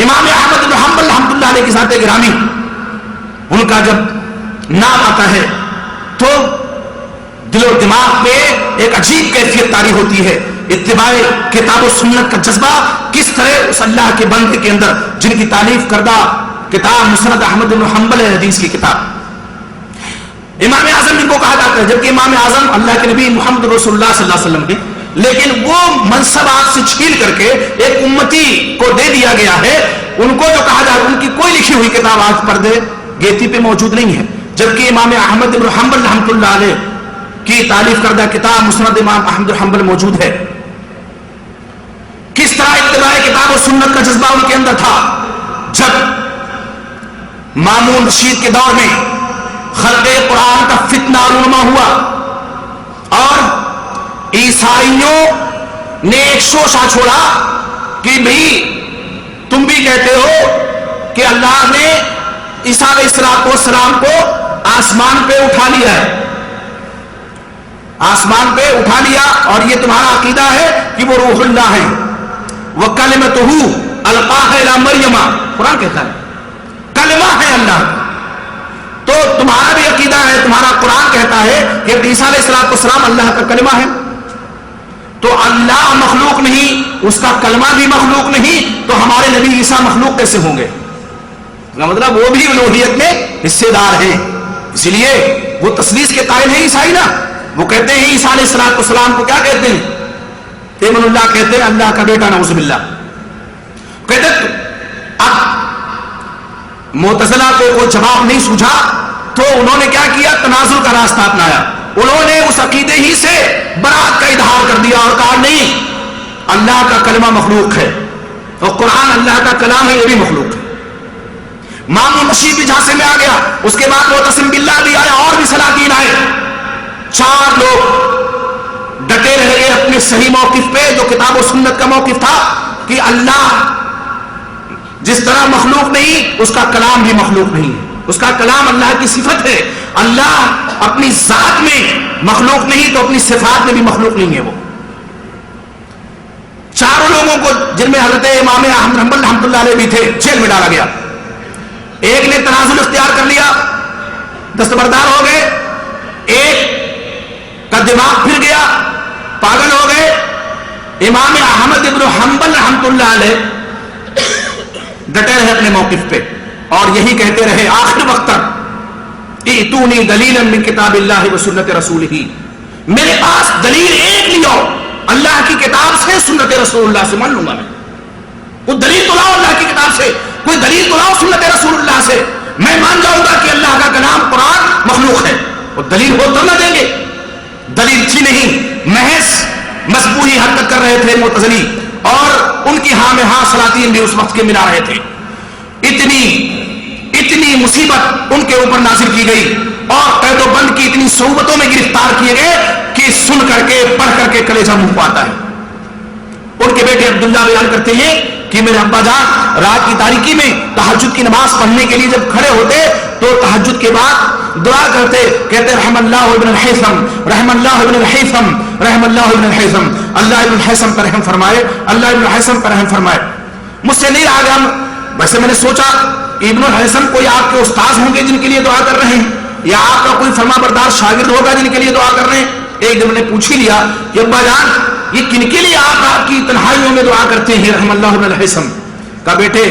S14: امام احمد بن حنبل رحمۃ اللہ علیہ کی ذات گرامی، ان کا جب نام آتا ہے تو دل و دماغ پہ ایک عجیب کیفیت طاری ہوتی ہے. اتباع کتاب و سنت کا جذبہ کس طرح اس اللہ کے بندے کے اندر، جن کی تعریف کردہ کتاب مسند احمد بن حنبل ہے، حدیث کی کتاب. امام اعظم جن کو کہا جاتا ہے، جبکہ امام اعظم اللہ کے نبی محمد رسول اللہ صلی اللہ علیہ وسلم کے، لیکن وہ منصب آپ سے چھین کر کے ایک امتی کو دے دیا گیا ہے. ان کو جو کہا جاتا ہے، ان کی کوئی لکھی ہوئی کتاب آج پردے گیتی پہ موجود نہیں ہے، جبکہ امام احمد بن حنبل رحمۃ اللہ علیہ کی تعریف کردہ کتاب مسند امام احمد بن حنبل موجود ہے. کس طرح اتباع کتاب و سنت کا جذبہ ان کے اندر تھا. جب مامون رشید کے دور میں خلق قرآن کا فتنہ رونما ہوا اور عیسائیوں نے ایک شوشہ چھوڑا کہ بھئی تم بھی کہتے ہو کہ اللہ نے عیسیٰ علیہ السلام کو آسمان پہ اٹھا لیا ہے، آسمان پہ اٹھا لیا، اور یہ تمہارا عقیدہ ہے کہ وہ روح اللہ ہے. وَكَلِمَتُهُ أَلْقَاهَا إِلَىٰ مَرْيَمَ، قرآن کہتا ہے کلمہ ہے اللہ. تو تمہارا بھی عقیدہ ہے، تمہارا قرآن کہتا ہے کہ عیسیٰ علیہ السلام اللہ کا کلمہ ہے. تو اللہ مخلوق نہیں، اس کا کلمہ بھی مخلوق نہیں، تو ہمارے نبی عیسیٰ مخلوق کیسے ہوں گے؟ مطلب وہ بھی الوہیت میں حصے دار ہیں. اسی لیے وہ تثلیث کے قائل ہیں عیسائی نا. وہ کہتے ہیں عیسیٰ علیہ السلام کو کیا کہتے ہیں؟ ایمن اللہ کہتے ہیں، اللہ کا بیٹا نعوذ باللہ. کہتے اب معتزلہ کو کوئی جواب نہیں سوجھا تو انہوں نے کیا کیا؟ تنازل کا راستہ اپنایا. انہوں نے اس عقیدے ہی سے برات کا اظہار کر دیا اور کہا نہیں، اللہ کا کلمہ مخلوق ہے اور قرآن اللہ کا کلام ہے، یہ بھی مخلوق ہے. مامون رشید بھی جھانسے میں آ گیا. اس کے بعد معتصم باللہ بھی آیا اور بھی سلاطین آئے. چار لوگ ڈٹے رہ گئے اپنے صحیح موقف پہ، جو کتاب و سنت کا موقف تھا کہ اللہ جس طرح مخلوق نہیں، اس کا کلام بھی مخلوق نہیں ہے. اس کا کلام اللہ کی صفت ہے. اللہ اپنی ذات میں مخلوق نہیں تو اپنی صفات میں بھی مخلوق نہیں ہے. وہ چاروں لوگوں کو، جن میں حضرت امام احمد بن حنبل رحمۃ اللہ علیہ بھی تھے، جیل میں ڈالا گیا. ایک نے تنازل اختیار کر لیا، دستبردار ہو گئے. ایک کا دماغ پھر گیا، پاگل ہو گئے. امام احمد بن حنبل رحمۃ اللہ علیہ ڈٹے رہے اپنے موقف پہ اور یہی کہتے رہے آخر وقت تک، ائتونی دلیلا من کتاب اللہ و سنت رسولہ، میرے پاس دلیل ایک لیو، اللہ کی کتاب سے، سنت رسول اللہ سے مان لوں گا میں. کوئی دلیل تو لاؤ اللہ کی کتاب سے، کوئی دلیل تو لاؤ سنت رسول اللہ سے، میں مان جاؤں گا کہ اللہ کا کلام قرآن مخلوق ہے. اور دلیل ہو تو نہ دیں گے. دلیل تھی نہیں، محض مسبوحی حرکت کر رہے تھے معتزلی، اور ان کی ہاں میں ہاں سلاطین بھی اس وقت کے ملا رہے تھے. اتنی مصیبت ان کے اوپر نازل کی گئی اور قید و بند کی اتنی صعوبتوں میں گرفتار کیے گئے کہ سن کر کے پڑھ کر کے کلیجہ منہ کو آتا ہے. ان کے بیٹے عبداللہ بیان کرتے ہیں کہ میرے ابا جان رات کی تاریکی میں تہجد کی نماز پڑھنے کے لیے جب کھڑے ہوتے تو تہجد کے بعد دعا کرتے، کہتے رحم اللہ ابن الحیثم، رحم اللہ ابن الحیثم، رحم اللہ ابن الحیثم، اللہ ابن الحیثم پر رحم فرمائے، اللہ ابن الحیثم پر رحم فرمائے. مجھ سے نہیں رہا گیا. ویسے میں نے سوچا ابن الحیثم کوئی آپ کے استاذ ہوں گے جن کے لیے دعا کر رہے ہیں، یا آپ کا کوئی فرما بردار شاگرد ہوگا جن کے لیے دعا کر رہے ہیں. ایک دن نے پوچھ ہی لیا کہ ابا جان یہ کن کے لیے آپ رات کی تنہائیوں میں دعا کرتے ہیں؟ رحم اللہ ابن الحیثم. کا بیٹے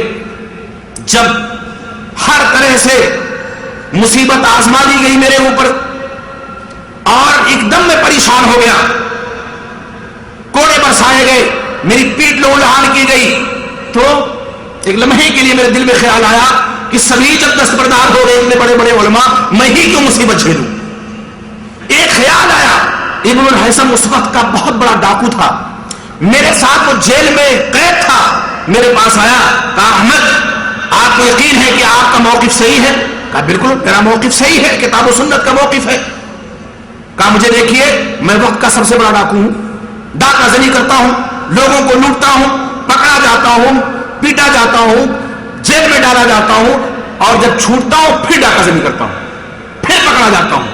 S14: جب ہر طرح سے مصیبت آزما دی گئی میرے اوپر اور ایک دم میں پریشان ہو گیا، کوڑے برسائے گئے، میری پیٹ لو لہان کی گئی، تو ایک لمحے کے لیے میرے دل میں خیال آیا کہ سبھی جب دستبردار ہو گئے اتنے بڑے بڑے علماء، میں ہی کیوں مصیبت جھیلوں. ایک خیال آیا، ابن الحیثم اس وقت کا بہت بڑا ڈاکو تھا، میرے ساتھ وہ جیل میں قید تھا، میرے پاس آیا، کہا احمد آپ کو یقین ہے کہ آپ کا موقف صحیح ہے؟ کہا بالکل میرا موقف صحیح ہے، کتاب و سنت کا موقف ہے۔ کہا مجھے دیکھیے میں وقت کا سب سے بڑا ڈاکو ہوں، ڈاکہ زنی کرتا ہوں، لوگوں کو لوٹتا ہوں، پکڑا جاتا ہوں، پیٹا جاتا ہوں، جیل میں ڈالا جاتا ہوں، اور جب چھوٹتا ہوں پھر ڈاکہ زنی کرتا ہوں، پھر پکڑا جاتا ہوں،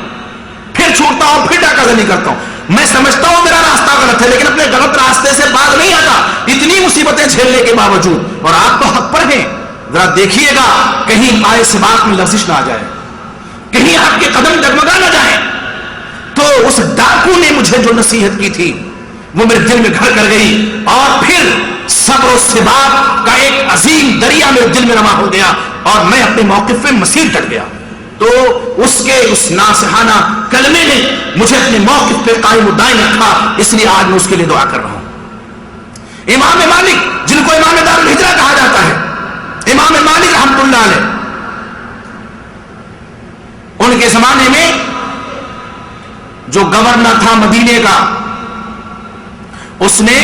S14: پھر چھوٹتا ہوں، پھر ڈاکہ زنی کرتا ہوں۔ میں سمجھتا ہوں میرا راستہ غلط ہے، لیکن اپنے غلط راستے سے باز نہیں آتا اتنی مصیبتیں جھیلنے کے باوجود، اور آپ تو حق پر ہیں۔ ذرا دیکھیے گا کہیں پائے سے بات میں لفظش نہ آ جائے، کہیں آپ کے قدم ڈگمگا نہ جائیں۔ تو اس ڈاکو نے مجھے جو نصیحت کی تھی وہ میرے دل میں گھر کر گئی، اور پھر صبر و ثبات کا ایک عظیم دریا میرے دل میں رواں ہو گیا، اور میں اپنے موقف پہ مسیر ڈٹ گیا۔ تو اس کے اس ناصحانہ کلمے نے مجھے اپنے موقف پہ قائم و دائم رکھا، اس لیے آج میں اس کے لیے دعا کر رہا ہوں۔ امام مالک جن کو امام دار الہجرہ کہا جاتا ہے، امام مالک رحمۃ اللہ علیہ، ان کے زمانے میں جو گورنر تھا مدینے کا، اس نے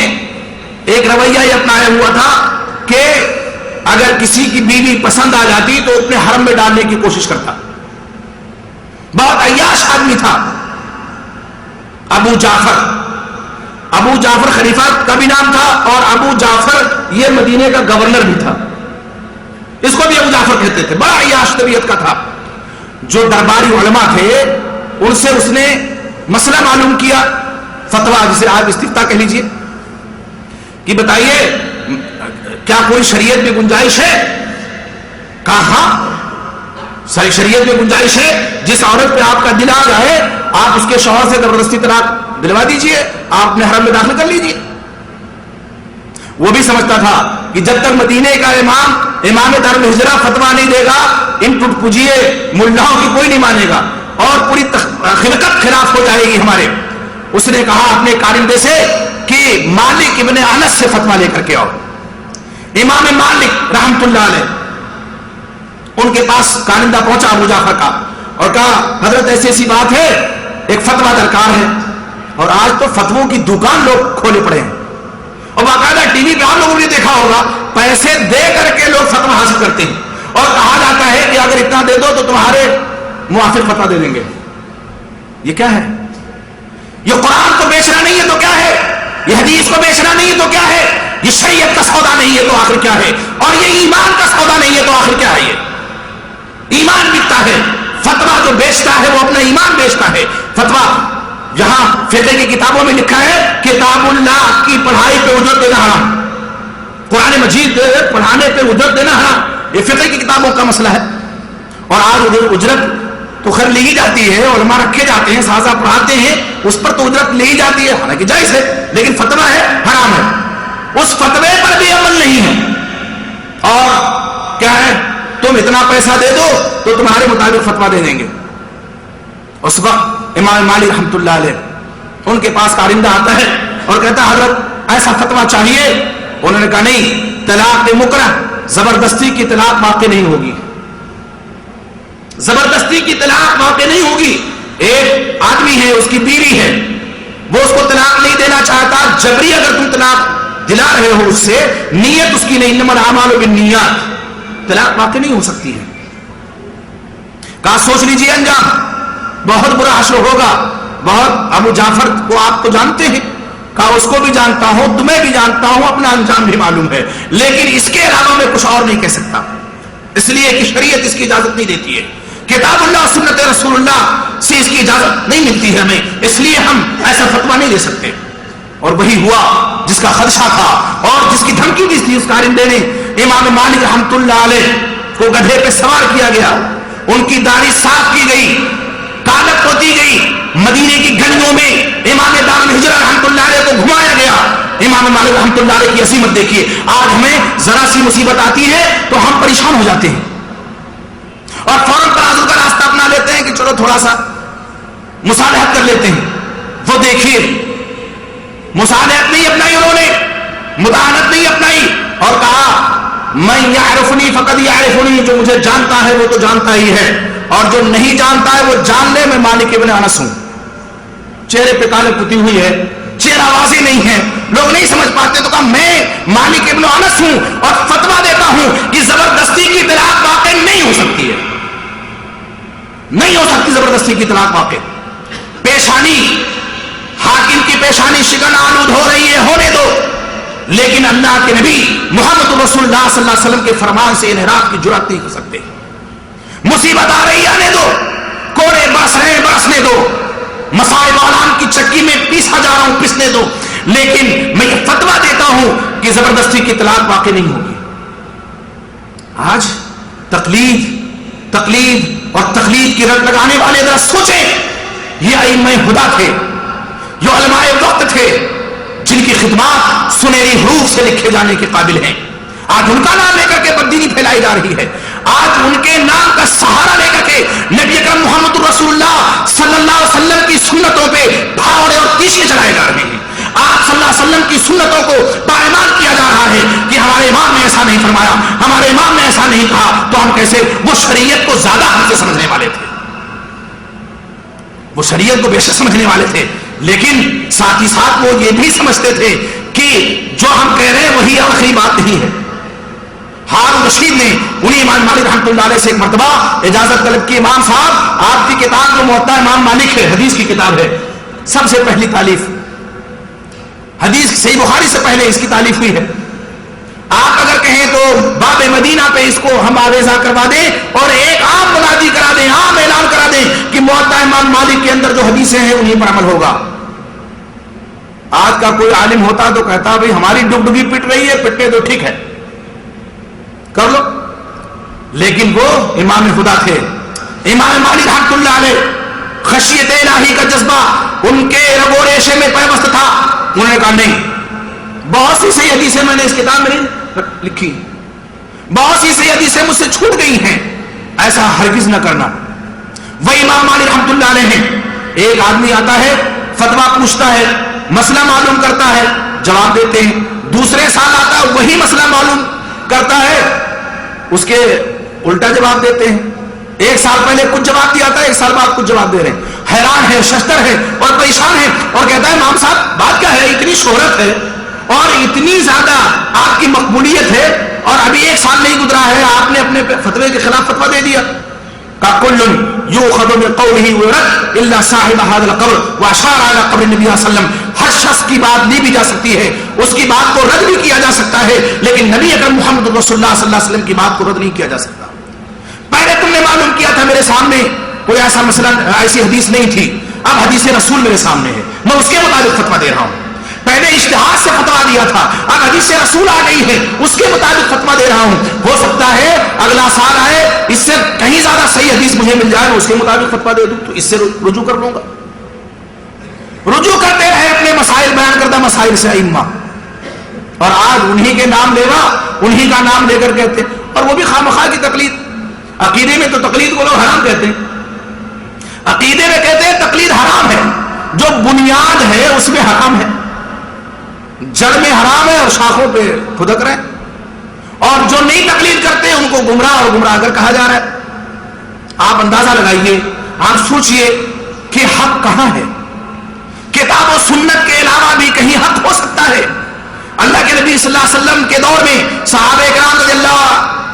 S14: ایک رویہ یہ اپنایا ہوا تھا کہ اگر کسی کی بیوی پسند آ جاتی تو اپنے حرم میں ڈالنے کی کوشش کرتا۔ بہت عیاش آدمی تھا ابو جعفر خلیفہ کا بھی نام تھا، اور ابو جعفر یہ مدینے کا گورنر بھی تھا، اس کو بھی ابو جعفر کہتے تھے، بڑا عیاش طبیعت کا تھا۔ جو درباری علماء تھے ان سے اس نے مسئلہ معلوم کیا، فتویٰ جسے آپ استفتاء کہہ لیجئے، کہ بتائیے کیا کوئی شریعت میں گنجائش ہے؟ کہا ہاں شریعت میں گنجائش ہے، جس عورت پہ آپ کا دل آ جائے آپ اس کے شوہر سے زبردستی طلاق دلوا دیجئے، آپ اپنے حرم میں داخل کر لیجئے۔ وہ بھی سمجھتا تھا کہ جب تک مدینے کا امام دار الہجرہ فتویٰ نہیں دے گا، ان ٹوٹ پجیے ملاؤں کی کوئی نہیں مانے گا، اور پوری خلقت خلاف ہو جائے گی ہمارے۔ اس نے کہا اپنے کارندے سے کہ مالک ابن انس سے فتویٰ لے کر کے آؤ۔ امام مالک رحمت اللہ علیہ ان کے پاس کارندہ پہنچا ابو جعفر کا، اور کہا حضرت ایسی ایسی بات ہے، ایک فتویٰ درکار ہے۔ اور آج تو فتووں کی دکان لوگ کھولے پڑے ہیں، اور باقاعدہ ٹی وی پہ آپ لوگوں نے دیکھا ہوگا پیسے دے کر کے لوگ فتویٰ حاصل کرتے ہیں، اور کہا جاتا ہے کہ اگر اتنا دے دو تو تمہارے موافق فتویٰ دے دیں گے۔ یہ کیا ہے؟ یہ قرآن کو بیچنا نہیں ہے تو کیا ہے؟ یہ حدیث کو بیچنا نہیں ہے تو کیا ہے؟ یہ شریعت کا سودا نہیں ہے تو آخر کیا ہے؟ اور یہ ایمان کا سودا نہیں ہے تو آخر کیا ہے؟ یہ ایمان بکتا ہے، فتویٰ جو بیچتا ہے وہ اپنا ایمان بیچتا ہے۔ فتویٰ جہاں فقہ کی کتابوں میں لکھا ہے کتاب اللہ کی پڑھائی پہ اجرت دینا حرام، قرآن مجید پڑھانے پہ اجرت دینا حرام، یہ فقہ کی کتابوں کا مسئلہ ہے۔ اور آج اجرت تو خیر لی جاتی ہے، علماء رکھے جاتے ہیں، سازہ پڑھاتے ہیں، اس پر تو اجرت لی جاتی ہے، حالانکہ جائز ہے، لیکن فتویٰ ہے حرام ہے، اس فتوے پر بھی عمل نہیں ہے۔ اور کیا ہے؟ تم اتنا پیسہ دے دو تو تمہارے مطابق فتویٰ دے دیں گے۔ اس وقت امام مالک رحمت اللہ علیہ ان کے پاس کارندہ آتا ہے اور کہتا ہے حضرت ایسا فتویٰ چاہیے۔ انہوں نے کہا نہیں، طلاق مکرہ، زبردستی کی طلاق واقع نہیں ہوگی، زبردستی کی طلاق واقع نہیں ہوگی۔ ایک آدمی ہے، اس کی بیوی ہے، وہ اس کو طلاق نہیں دینا چاہتا، جبری اگر تم طلاق دلا رہے ہو اس سے، نیت اس کی نہیں، انما الاعمال بالنیات، طلاق واقع نہیں ہو سکتی ہے۔ کہا سوچ لیجیے انجام، بہت برا حشر ہوگا۔ بہت ابو جعفر کو آپ تو جانتے ہیں، کہا اس کو بھی جانتا ہوں، تمہیں بھی جانتا ہوں، اپنا انجام بھی معلوم ہے، لیکن اس کے علاوہ میں کچھ اور نہیں کہہ سکتا، اس لیے کہ شریعت اس کی اجازت نہیں دیتی ہے، کتاب اللہ سنت رسول اللہ سے اس کی اجازت نہیں ملتی ہے ہمیں، اس لیے ہم ایسا فتویٰ نہیں دے سکتے۔ اور وہی ہوا جس کا خدشہ تھا اور جس کی دھمکی دی تھی اس کارندے نے۔ امام مالک رحمت اللہ علیہ کو گدھے پہ سوار کیا گیا، ان کی داڑھی صاف کی گئی، کالک پوتی گئی، مدینے کی گلیوں میں امام دار الہجرہ رحمت اللہ علیہ کو گھمایا گیا۔ امام مالک رحمت اللہ علیہ کی عظمت دیکھیے۔ آج ہمیں ذرا سی مصیبت آتی ہے تو ہم پریشان ہو جاتے ہیں اور فوراً تنازل کا راستہ اپنا لیتے ہیں کہ چلو تھوڑا سا مصالحت کر لیتے ہیں۔ وہ دیکھیے مصالحت نہیں اپنائی، انہوں نے مداحنت نہیں اپنائی، اور کہا من یعرفنی فقد یعرفنی، جو مجھے جانتا ہے وہ تو جانتا ہی ہے، اور جو نہیں جانتا ہے وہ جان لے میں مالک ابن انس ہوں۔ چہرے پہ کالے پتی ہوئی ہے, چہرہ واضح نہیں ہے, لوگ نہیں سمجھ پاتے. تو کہا میں مالک ابن انس ہوں اور فتوا دیتا ہوں کہ زبردستی کی طلاق واقع نہیں ہو سکتی ہے, نہیں ہو سکتی زبردستی کی طلاق واقع. پیشانی, حاکم کی پیشانی شکن آلود ہو رہی ہے, ہونے دو, لیکن اللہ کے نبی محمد رسول اللہ صلی اللہ علیہ وسلم کے فرمان سے انحراف کی جرات نہیں کر سکتے. مصیبت آ رہی ہے, آنے دو, کوڑے برس رہے ہیں, برسنے دو, مسائل عالم کی چکی میں پیسا جا رہا ہوں, پسنے دو, لیکن میں یہ فتوا دیتا ہوں کہ زبردستی کی طلاق واقع نہیں ہوگی. آج تقلید اور تقلید کی رٹ لگانے والے ذرا سوچیں, یہ ائمہ خدا تھے, جو علماء وقت تھے, جن کی خدمات سنہری حروف سے لکھے جانے کے قابل ہیں. آج ان کا نام لے کر کے بددینی پھیلائی جا رہی ہے. آج ان کے نام کا سہارا لے کر کے نبی اکرم محمد رسول اللہ صلی اللہ علیہ وسلم کی سنتوں پہ پھاوڑے اور تیشے چلائے جا رہے ہیں. آپ صلی اللہ علیہ وسلم کی سنتوں کو پائمال کیا جا رہا ہے کہ ہمارے امام نے ایسا نہیں فرمایا, ہمارے امام نے ایسا نہیں کہا, تو ہم کیسے؟ وہ شریعت کو زیادہ ہم سے سمجھنے والے تھے, وہ شریعت کو بے شک سمجھنے والے تھے, لیکن ساتھ ہی ساتھ وہ یہ بھی سمجھتے تھے کہ جو ہم کہہ رہے ہیں وہی آخری بات نہیں ہے. ہارون رشید نے انہیں امام مالک رحمۃ اللہ علیہ سے ایک مرتبہ اجازت طلب کی, امام صاحب آپ کی کتاب جو موطا امام مالک ہے, حدیث کی کتاب ہے, سب سے پہلی تالیف, حدیث صحیح بخاری سے پہلے اس کی تالیف ہوئی ہے. آپ اگر کہیں تو باب مدینہ پہ اس کو ہم آویزہ کروا دیں اور ایک عام منادی کرا دیں, عام اعلان کرا دیں کہ موطا امام مالک کے اندر جو حدیثیں ہیں انہیں پر عمل ہوگا. آج کا کوئی عالم ہوتا تو کہتا بھائی ہماری ڈگڈگی پٹ رہی ہے, پٹنے تو ٹھیک ہے, کر لو. لیکن وہ امام خدا تھے, امام مالک رحمۃ اللہ علیہ, خشیت الہی کا جذبہ ان کے رگ و ریشے میں پیوست تھا. انہوں نے کہا نہیں, بہت سی صحیح حدیثیں میں نے اس کتاب میں لکھی, بہت سی صحیح حدیثیں مجھ سے چھوٹ گئی ہیں, ایسا ہرگز نہ کرنا. وہ امام مالک رحمۃ اللہ علیہ ہیں. ایک آدمی آتا ہے, فتویٰ پوچھتا ہے, مسئلہ معلوم کرتا ہے, جواب دیتے ہیں. دوسرے سال آتا ہے, وہی مسئلہ معلوم کرتا ہے, اس کے الٹا جواب دیتے ہیں. ایک سال پہلے کچھ جواب دیا تھا, ایک سال بعد کچھ جواب دے رہے ہیں. حیران ہے, ششتر ہے اور پریشان ہے, اور کہتا ہے امام صاحب بات کیا ہے, اتنی شہرت ہے اور اتنی زیادہ آپ کی مقبولیت ہے اور ابھی ایک سال نہیں گزرا ہے, آپ نے اپنے فتوے کے خلاف فتویٰ دے دیا. کل یؤخذ من قوله ويرد الا صاحب هذا القبر واشار على قبر النبي صلی اللہ علیہ وسلم. ہر شخص کی بات لی بھی جا سکتی ہے, اس کی بات کو رد بھی کیا جا سکتا ہے, لیکن نبی اکرم محمد رسول اللہ صلی اللہ علیہ وسلم کی بات کو رد نہیں کیا جا سکتا. پہلے تم نے معلوم کیا تھا میرے سامنے کوئی ایسا مسئلہ, ایسی حدیث نہیں تھی, اب حدیث رسول میرے سامنے ہے, میں اس کے مطابق فتویٰ دے رہا ہوں. پہلے اجتہاد سے فتویٰ دیا تھا, اب حدیث رسول آ گئی ہے, اس کے مطابق فتویٰ دے رہا ہوں. ہو سکتا ہے اگلا سال آئے, اس سے کہیں زیادہ صحیح حدیث مجھے مل جائے, اس کے مطابق فتویٰ دے دوں, تو اس سے رجوع کر لوں گا. رجوع کرتے رہے اپنے مسائل, بیان کردہ مسائل سے ائمہ, اور آج انہی کے نام لیوا, انہی کا نام لے کر کہتے, اور وہ بھی خامخواہ کی تقلید. عقیدے میں تو تقلید کو لوگ حرام کہتے ہیں, عقیدے میں کہتے ہیں تقلید حرام ہے, جو بنیاد ہے اس میں حرام ہے, جڑ میں حرام ہے اور شاخوں پہ پھدک رہے, اور جو نہیں تقلید کرتے ان کو گمراہ اور گمراہ کر کہا جا رہا ہے. آپ اندازہ لگائیے, آپ سوچئے کہ حق کہاں ہے. کتاب و سنت کے علاوہ بھی کہیں حق ہو سکتا ہے. اللہ کے نبی صلی اللہ علیہ وسلم کے دور میں, صحابہ کرام رضی اللہ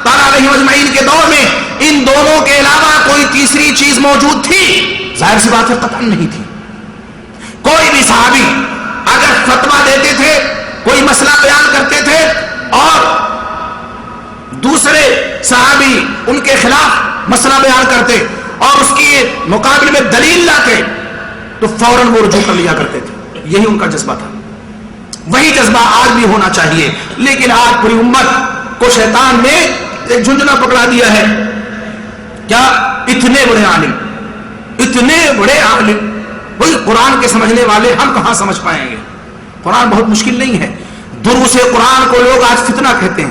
S14: تعالیٰ علیہم اجمعین کے دور میں, ان دونوں کے علاوہ کوئی تیسری چیز موجود تھی؟ ظاہر سی بات ہے قطعاً نہیں تھی. کوئی بھی صحابی اگر فتویٰ دیتے تھے, کوئی مسئلہ بیان کرتے تھے اور دوسرے صحابی ان کے خلاف مسئلہ بیان کرتے اور اس کی مقابلے میں دلیل لاتے, تو فوراً وہ رجوع کر لیا کرتے تھے. یہی ان کا جذبہ تھا, وہی جذبہ آج بھی ہونا چاہیے. لیکن آج پوری امت کو شیطان نے ایک جھنجھنا پکڑا دیا ہے. کیا اتنے بڑے عالم, اتنے بڑے عالم, وہی قرآن کے سمجھنے والے, ہم کہاں سمجھ پائیں گے؟ قرآن بہت مشکل نہیں ہے. دروس قرآن کو لوگ آج فتنہ کہتے ہیں,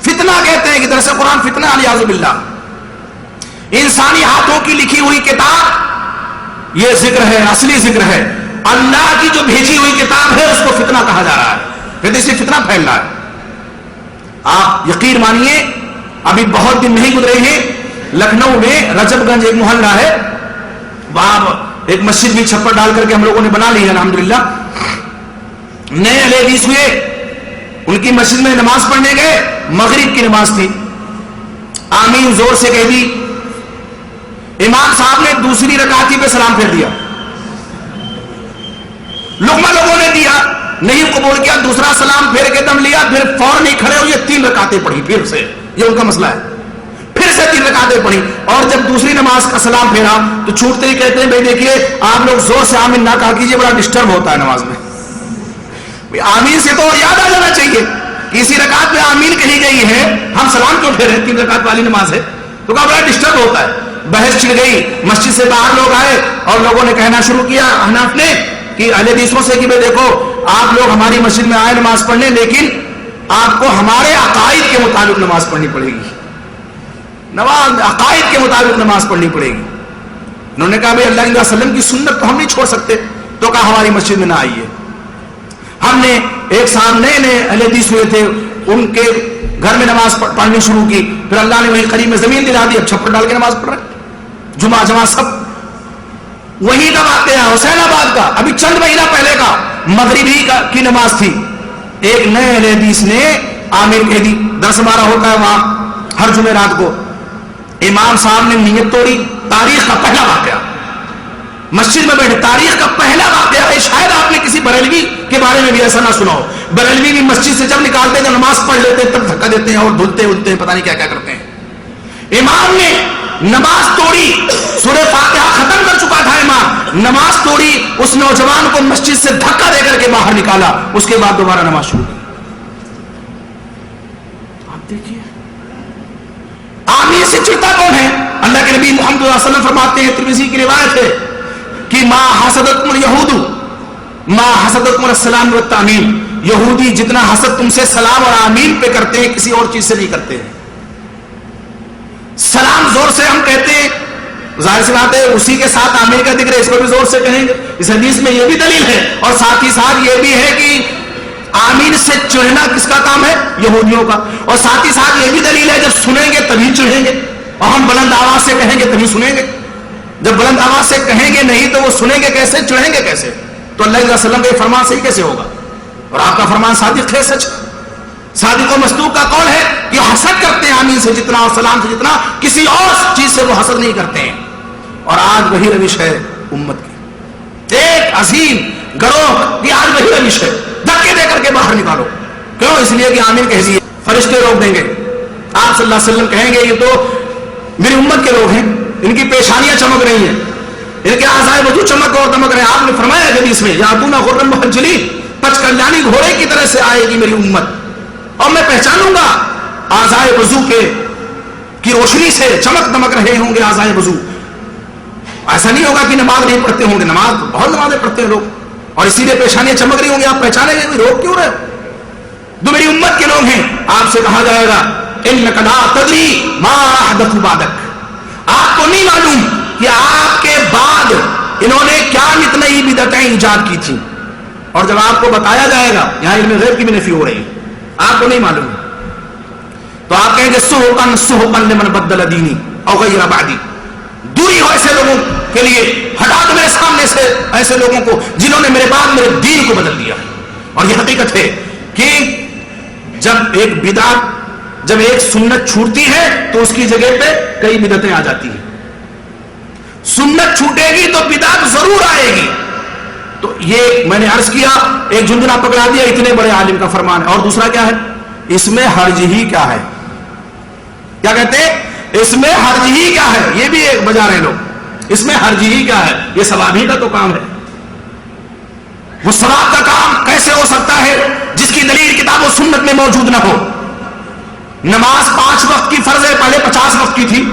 S14: فتنہ کہتے ہیں کہ دراصل قرآن فتنہ علیہ باللہ. انسانی ہاتھوں کی لکھی ہوئی کتاب یہ ذکر ہے, اصلی ذکر ہے. اللہ کی جو بھیجی ہوئی کتاب ہے اس کو فتنہ کہا جا رہا ہے, پھر اس سے فتنہ پھیل رہا ہے. آپ یقین مانیے, ابھی بہت دن نہیں گزرے ہیں, لکھنؤ میں رجب گنج ایک محلہ ہے, وہاں ایک مسجد بھی چھپر ڈال کر کے ہم لوگوں نے بنا لی ہے الحمدللہ. نئے اہل حدیث ہوئے, ان کی مسجد میں نماز پڑھنے گئے, مغرب کی نماز تھی, آمین زور سے کہہ دی, امام صاحب نے دوسری رکعت پہ سلام پھیر دیا, لوگوں نے دیا, نہیں قبول کیا, دوسرا سلام پھیر کے دم لیا, پھر فوراً ہی کھڑے ہوئے 3 رکعتیں پڑھی پھر سے, یہ ان کا مسئلہ ہے, پھر سے 3 رکعتیں پڑھی, اور جب دوسری نماز کا سلام پھیرا تو چھوٹتے ہی کہتے ہیں بھائی دیکھیے آپ لوگ زور سے آمین نہ کہا کیجیے, بڑا ڈسٹرب ہوتا ہے نماز میں. آمین سے تو یاد آ جانا چاہیے کہ اسی رکعت میں آمین کہی گئی ہے, ہم سلام کیوں پھیرے, 3 رکعت والی نماز ہے, تو کہا بڑا ڈسٹرب ہوتا ہے. بحث چھڑ گئی, مسجد سے باہر لوگ آئے اور لوگوں نے کہنا شروع کیا احناف نے کہ اہل حدیثوں سے کہ بھائی دیکھو آپ لوگ ہماری مسجد میں آئے نماز پڑھنے, لیکن آپ کو ہمارے عقائد کے مطابق نماز پڑھنی پڑے گی, عقائد کے مطابق نماز پڑھنی پڑے گی. انہوں نے کہا بھائی اللہ علیہ وسلم کی سنت تو ہم نہیں چھوڑ سکتے, تو کہا ہماری مسجد میں نہ آئیے. ہم نے ایک صاحب نئے اہل حدیث ہوئے تھے, ان کے گھر میں نماز پڑھنی شروع کی, پھر اللہ نے وہی قریب میں زمین دلا دی, اب چھپر ڈال کے نماز پڑھ رہے, جمعہ جمعہ سب وہی کا واقعہ ہے, حسین آباد کا, ابھی چند مہینہ پہلے کا, مغربی کی نماز تھی, ایک نئے اہل حدیث نے آمین کہہ دی, درس ہمارا ہوتا ہے وہاں ہر جمعرات کو, امام صاحب نے نیت توڑی, تاریخ کا پہلا واقعہ, مسجد میں بیٹھے, تاریخ کا پہلا واقعہ ہے. شاید آپ نے کسی بریلوی کے بارے میں بھی ایسا نہ سنا ہو, بریلوی بھی مسجد سے جب نکالتے ہیں نماز پڑھ لیتے ہیں تب دھکا دیتے ہیں اور دھلتے ہیں, پتہ نہیں کیا کیا کرتے ہیں. امام نے نماز توڑی, سورہ فاتحہ ختم کر چکا تھا امام, نماز توڑی, اس نوجوان کو مسجد سے دھکا دے کر کے باہر نکالا, اس کے بعد دوبارہ نماز شروع کی. آپ دیکھیے آمین سے چڑھتا کون ہے؟ اللہ کے نبی محمد صلی اللہ علیہ وسلم فرماتے ہیں, ترمذی کی روایت ہے کہ ما حسدتکم الیہود ما حسدتکم السلام والتامین, یہودی جتنا حسد تم سے سلام اور آمین پہ کرتے ہیں کسی اور چیز سے نہیں کرتے ہیں. سلام زور سے ہم کہتے ہیں, ظاہر سی بات ہے اسی کے ساتھ آمین کا ذکر ہے, اس کو بھی زور سے کہیں گے. اس حدیث میں یہ بھی دلیل ہے, اور ساتھ ہی ساتھ یہ بھی ہے کہ آمین سے چڑھنا کس کا کام ہے؟ یہودیوں کا. اور ساتھ ہی ساتھ یہ بھی دلیل ہے جب سنیں گے تبھی چڑھیں گے, اور ہم بلند آواز سے کہیں گے تبھی سنیں گے. جب بلند آواز سے کہیں گے نہیں تو وہ سنیں گے کیسے, چڑھیں گے کیسے؟ تو اللہ علیہ وسلم کا یہ فرمان صحیح کیسے ہوگا؟ اور آپ کا فرمان صادق ہے, سچ. صادق و مصدوق کا قول ہے کہ حسد کرتے ہیں آمین سے جتنا اور سلام سے جتنا, کسی اور چیز سے وہ حسد نہیں کرتے ہیں. اور آج وہی روش ہے امت کی, ایک عظیم گروہ کی آج وہی روش ہے, دھکے دے کر کے باہر نکالو. کیوں؟ اس لیے کہ آمین کہہ دیے, فرشتے روک دیں گے, آپ صلی اللہ علیہ وسلم کہیں گے یہ تو میری امت کے لوگ ہیں, ان کی پیشانیاں چمک رہی ہیں, ان کے اعضائے وضو چمک اور دمک رہے ہیں. آپ نے فرمایا حدیث میں یاتونا خرم محجلین, پچ کلیانی گھوڑے کی طرح سے آئے گی میری امت, اور میں پہچانوں گا اعضائے وضو کی روشنی سے چمک دمک رہے ہوں گے اعضائے وضو. ایسا نہیں ہوگا کہ نماز نہیں پڑھتے ہوں گے, نماز بہت نمازیں پڑھتے ہیں لوگ, اور اسی لیے پیشانیاں چمک رہی ہوں گی, آپ پہچانیں گے روک کیوں رہے, جو میری امت کے لوگ ہیں. آپ سے کہا جائے گا انک لا تدری ما احدثوا بعدک, آپ کو نہیں معلوم کہ آپ کے بعد انہوں نے کیا نئی بدعتیں ایجاد کی تھیں. اور جب آپ کو بتایا جائے گا, یہاں علم غیب کی بھی نفی ہو رہی ہے, آپ کو نہیں معلوم, تو آپ کہیں گے سحقا سحقا لمن بدل دینی او غیر بعدی, دوری ہو ایسے لوگوں کے لیے, ہٹا دو میرے سامنے سے ایسے لوگوں کو جنہوں نے میرے بعد میرے دین کو بدل دیا. اور یہ حقیقت ہے کہ جب ایک بدعت, جب ایک سنت چھوٹتی ہے تو اس کی جگہ پہ کئی بدعتیں آ جاتی ہیں. سنت چھوٹے گی تو بدعت ضرور آئے گی. تو یہ میں نے عرض کیا, ایک جھنجھنا پکڑا دیا, اتنے بڑے عالم کا فرمان ہے. اور دوسرا کیا ہے, اس میں حرج ہی کیا ہے, کیا کہتے ہیں, اس میں حرج ہی کیا ہے, یہ بھی ایک بجا رہے لوگ, اس میں حرج ہی کیا ہے, یہ ثواب ہی کا تو کام ہے. وہ ثواب کا کام کیسے ہو سکتا ہے جس کی دلیل کتاب و سنت میں موجود نہ ہو. نماز 5 وقت کی فرض ہے, پہلے 50 وقت کی تھی,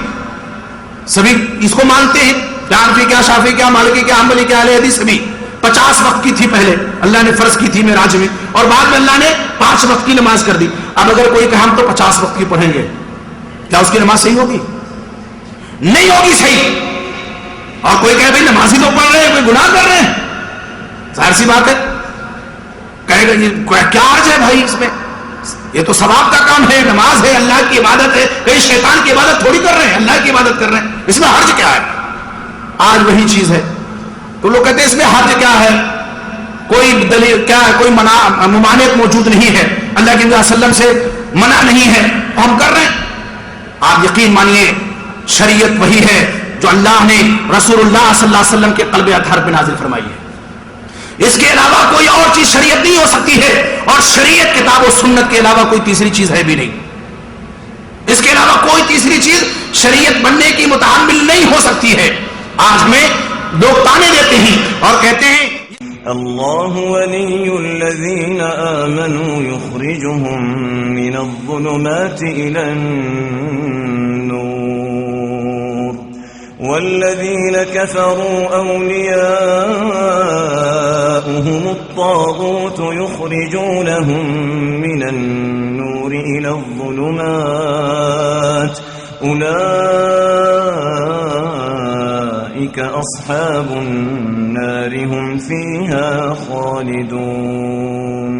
S14: سبھی اس کو مانتے ہیں, حنفی کیا, شافعی کیا, مالکی کیا, حنبلی کیا, اہل حدیث سبھی 50 وقت کی تھی پہلے, اللہ نے فرض کی تھی معراج میں, اور بعد میں اللہ نے 5 وقت کی نماز کر دی. اب اگر کوئی کہ ہم تو 50 وقت کی پڑھیں گے, کیا اس کی نماز صحیح ہوگی؟ نہیں ہوگی صحیح. اور کوئی کہے بھائی نماز ہی تو پڑھ رہے ہیں, کوئی گناہ کر رہے ہیں, ظاہر سی بات ہے, کہے گا کیا عرض ہے بھائی اس میں, یہ تو ثواب کا کام ہے, نماز ہے, اللہ کی عبادت ہے, کہیں شیطان کی عبادت تھوڑی کر رہے ہیں, اللہ کی عبادت کر رہے ہیں, اس میں حرج کیا ہے. آج وہی چیز ہے, تو لوگ کہتے ہیں اس میں حرج کیا ہے، کوئی دلیل کیا ہے، کوئی ممانعت موجود نہیں ہے، اللہ کے نبی صلی اللہ علیہ وسلم سے منع نہیں ہے، ہم کر رہے ہیں. آپ یقین مانیے شریعت وہی ہے جو اللہ نے رسول اللہ صلی اللہ علیہ وسلم کے قلب اطہر پہ نازل فرمائی ہے. اس کے علاوہ کوئی اور چیز شریعت نہیں ہو سکتی ہے، اور شریعت کتاب و سنت کے علاوہ کوئی تیسری چیز ہے بھی نہیں. اس کے علاوہ کوئی تیسری چیز شریعت بننے کی متعامل نہیں ہو سکتی ہے. آج میں لوگ تانے دیتے ہیں اور کہتے ہیں
S13: اللہ ولی الذین آمنوا یخرجهم من الظلمات الى النور والذین كفروا اولیاؤهم الطاغوت یخرجونهم من النور الى الظلمات أولئك أصحاب النار هم فيها خالدون.